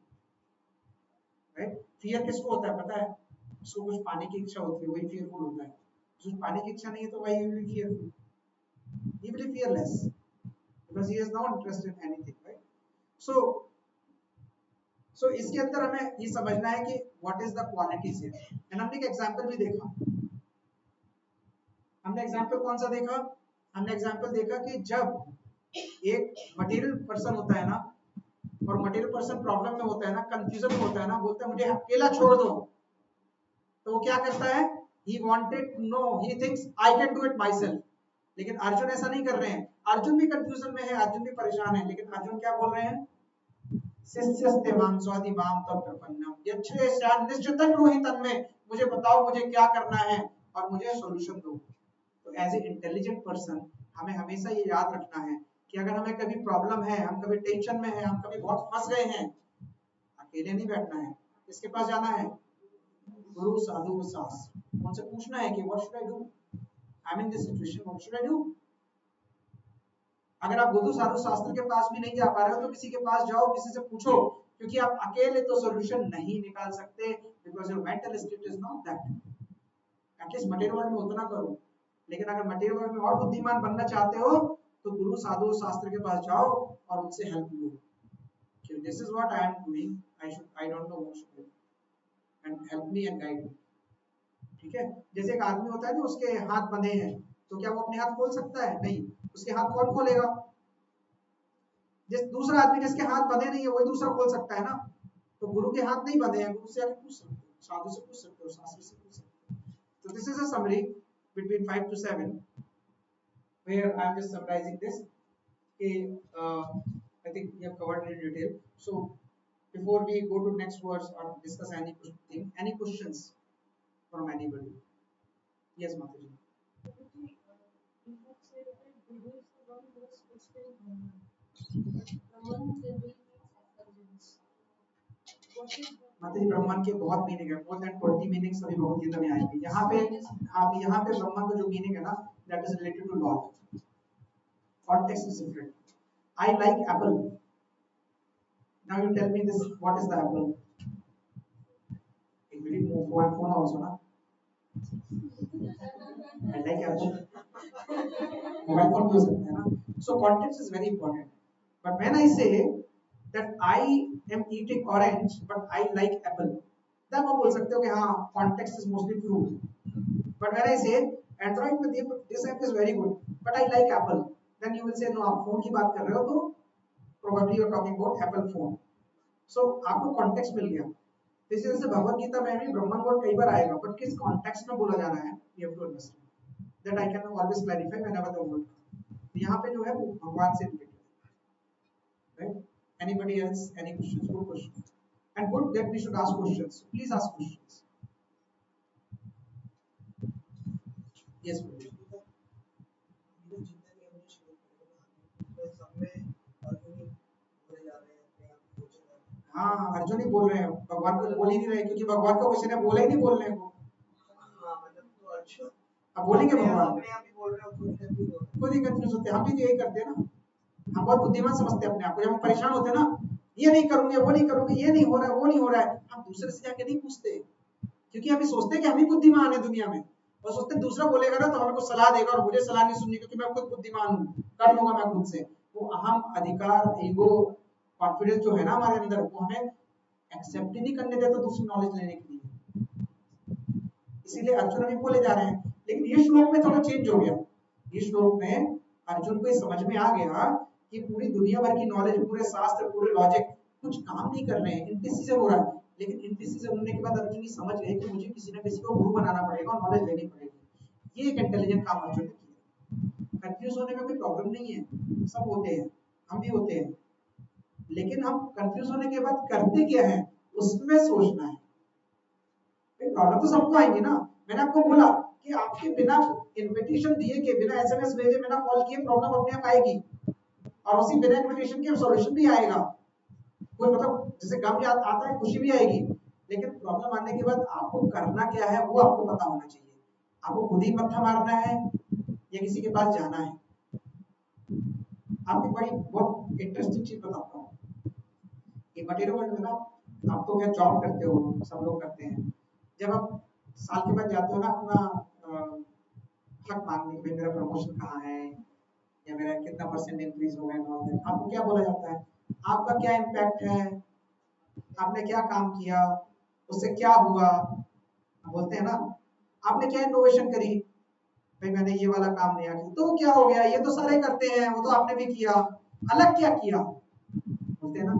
Right? Fear किसको होता है पता है? उसको कुछ पाने की इच्छा होती है, वही fearful होता है। कुछ पाने की इच्छा नहीं है तो वही will be fearful. He will be fearless because he is not interested in anything, right? So इसके अंदर हमें ये समझना है कि what is the qualities here. And हमने एक example भी देखा। हमने example कौन सा देखा? हमने example देखा कि जब एक मटेरियल पर्सन होता है ना, और मटेरियल पर्सन प्रॉब्लम में होता है ना, कंफ्यूजन में होता है ना, बोलता है मुझे अकेला छोड़ दो, तो वो क्या करता है? he wanted to know, he thinks I can do it myself. लेकिन अर्जुन ऐसा नहीं कर रहे हैं, अर्जुन भी कंफ्यूजन में है, अर्जुन भी परेशान है, लेकिन अर्जुन क्या बोल रहे हैं? शिष्यस्ते मां स्वादिमाम तव प्रपन्नम यच्छ्रेष्यान् निश्चितं ब्रूहि तन्मे, मुझे बताओ मुझे क्या करना है और मुझे सॉल्यूशन दो। तो एज ए इंटेलिजेंट पर्सन हमें हमेशा ये याद रखना है कि अगर हमें कभी प्रॉब्लम है, हम कभी टेंशन में हैं, हम कभी बहुत फंस गए हैं, अकेले नहीं बैठना है, किसके पास जाना है? गुरु, साधु, शास्त्र। उनसे पूछना है कि what should I do, I am in this situation, what should I do. अगर आप गुरु, साधु, शास्त्र के पास भी नहीं जा पा रहे हो तो किसी के पास जाओ, किसी से पूछो, क्योंकि आप अकेले तो सॉल्यूशन नहीं निकाल सकते, because your mental state is not that. At least material world में उतना करो, लेकिन अगर मटेरियल वर्ल्ड में और बुद्धिमान बनना चाहते हो तो गुरु, साधु, शास्त्र के पास जाओ और उनसे help low. This is what I am doing, I don't know what should I and help me and guide me. ठीक है? जैसे एक आदमी होता है ना, उसके हाथ बंधे हैं, तो क्या वो अपने हाथ खोल सकता है? नहीं। उसके हाथ कौन खोलेगा? जिस दूसरा आदमी जिसके हाथ बंधे नहीं है वही दूसरा खोल सकता है ना। तो गुरु के हाथ नहीं बंधे हैं, गुरु से आके पूछ सकते हो, साधु से पूछ सकते हो, शास्त्र से पूछ सकते हो। तो this is a summary between 5 to 7 where I am just summarizing this. I think we have covered it in detail. So before we go to next verse or discuss any questions from anybody? Yes, Mataji. माता जी, ब्रह्मन के बहुत meaning है, more than 20 meanings अभी भगवद गीता में आएंगे। यहाँ पे ब्रह्मन का जो मीनिंग है ना, that is related to lord, context is different. I like apple, now you tell me this, what is the apple? एक मिनट, मोबाइल फोन आल्सो ना, I like Apple, mobile phone भी हो सकता है ना। So context is very important, but when I say that I am eating orange but I like apple, तब आप बोल सकते हो कि हाँ, context is mostly fruit. But when I say Android में this app is very good but I like apple, then you will say no, आप phone की बात कर रहे हो तो probably you are talking about apple phone. So आपको context मिल गया। इसी तरह से भगवद गीता में भी ब्रह्मन वर्ड कई बार आएगा, but किस context में बोला जा रहा है, you have to understand. That I can always clarify whenever the word. यहाँ पे जो है वो भगवान से related, right? Anybody else? Any questions? Good questions. And good that we should ask questions. Please ask questions. Yes, please. हाँ, अर्जुन ही बोल रहे हैं, भगवान को बोल ही नहीं रहे, क्योंकि भगवान को किसी ने बोला ही नहीं बोलने को। अब बोलेंगे भगवान, अपने आप ही बोल रहे हो, खुद confuse हो रहे हो। खुद ही कंफ्यूज होते हैं। हम भी तो यही करते हैं ना, हम बहुत बुद्धिमान समझते हैं अपने आप को। जब हम परेशान होते हैं ना, ये नहीं करूंगे, वो नहीं करूंगे, ये नहीं हो रहा है, वो नहीं हो रहा है, हम दूसरे से जाके नहीं पूछते, क्योंकि अभी सोचते हैं कि हम ही बुद्धिमान है दुनिया में, और सोचते हैं दूसरा बोलेगा ना तो हमें कुछ सलाह देगा और मुझे सलाह नहीं सुननी क्योंकि मैं खुद बुद्धिमान हूँ, कर लूंगा मैं खुद से। वो अहम, अधिकार, ईगो, कॉन्फिडेंस जो है ना हमारे अंदर, वो हमें एक्सेप्ट ही नहीं करने देता दूसरी नॉलेज लेने के लिए। इसीलिए अर्जुन अभी बोले जा रहे हैं, लेकिन ये श्लोक में थोड़ा चेंज हो गया। ये श्लोक में अर्जुन को ये समझ में आ गया कि पूरी दुनिया भर की नॉलेज, पूरे शास्त्र, पूरे लॉजिक कुछ काम नहीं कर रहे हैं, इनडिसिजन हो रहा है। लेकिन इनडिसिजन होने के बाद अर्जुन की समझ गई कि मुझे किसी ना किसी को गुरु बनाना पड़ेगा और नॉलेज लेनी पड़ेगी। ये एक इंटेलिजेंट काम अर्जुन ने किया। कंफ्यूज होने में कोई प्रॉब्लम नहीं है, सब होते हैं, हम भी होते हैं, लेकिन हम कंफ्यूज होने के बाद करते क्या है उसमें सोचना है। प्रॉब्लम तो सबको आएंगी ना। मैंने आपको बोला कि आपके बिना इनविटेशन दिए के, बिना एसएमएस भेजे, बिना कॉल किए प्रॉब्लम अपने आप आएगी, और उसी बिना इनविटेशन के सॉल्यूशन भी आएगा। कोई मतलब जैसे गम आता है, खुशी भी आएगी, लेकिन प्रॉब्लम आने के बाद आपको करना क्या है वो आपको पता होना चाहिए। आपको खुद ही मत्था मारना है या किसी के पास जाना है। आपकी बड़ी बहुत इंटरेस्टिंग चीज बताता हूँ। ये मटेरियल वर्ल्ड में ना, आप तो क्या जॉब करते हो, सब लोग करते हैं, जब आप साल के बाद जाते हो ना अपना हक मांगने के लिए, मेरा प्रमोशन कहाँ है या मेरा कितना परसेंट इंक्रीज हो गया, आपको क्या बोला जाता है, आपका क्या इम्पैक्ट है, आपने क्या काम किया, उससे क्या हुआ, बोलते हैं ना, आपने क्या इनोवेशन करी, भाई मैंने ये वाला काम नहीं किया तो क्या हो गया, ये तो सारे करते हैं, वो तो आपने भी किया, अलग क्या किया, बोलते हैं ना,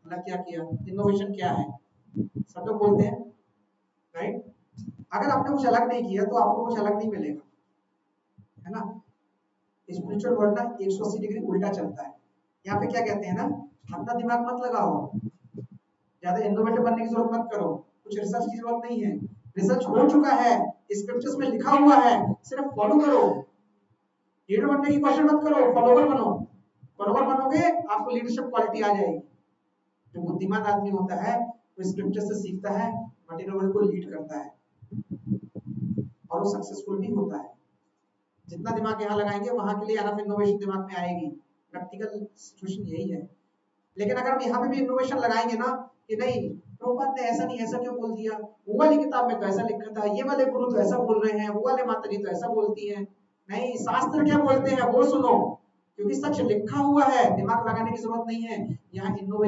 अलग क्या किया, इनोवेशन क्या है, सब लोग बोलते हैं, राइट। अगर आपने कुछ अलग नहीं किया तो आपको कुछ अलग नहीं मिलेगा, है ना। स्पिरिचुअल वर्ल्ड ना 180 डिग्री उल्टा चलता है। यहाँ पे क्या कहते हैं ना, अपना दिमाग मत लगाओ, ज्यादा इनोवेटिव बनने की जरूरत मत करो, कुछ रिसर्च की जरूरत नहीं है, रिसर्च हो चुका है, स्क्रिप्चर्स में लिखा हुआ है, सिर्फ फॉलो करो। लीडर बनने की कोशिश मत करो, फॉलोवर बनो। फॉलोवर बनोगे आपको लीडरशिप क्वालिटी आ जाएगी। जो बुद्धिमान आदमी होता है वो स्क्रिप्चर से सीखता है, मटेरियल वर्ल्ड को लीड करता है और वो सक्सेसफुल भी होता है। जितना दिमाग यहाँ लगाएंगे वहां के लिए अनफ इनोवेशन दिमाग में आएगी। प्रैक्टिकल सिचुएशन यही है। लेकिन अगर हम यहाँ पे भी इनोवेशन लगाएंगे ना कि नहीं प्रभुपाद ने ऐसा नहीं, ऐसा क्यों बोल दिया, वो वाली किताब में तो ऐसा लिखा था, ये वाले गुरु तो ऐसा बोल रहे हैं, वो वाले माता जी तो ऐसा बोलती हैं, नहीं शास्त्र क्या बोलते हैं वो सुनो, क्योंकि सच लिखा हुआ है, दिमाग लगाने की जरूरत नहीं है। यहाँ इनोवेशन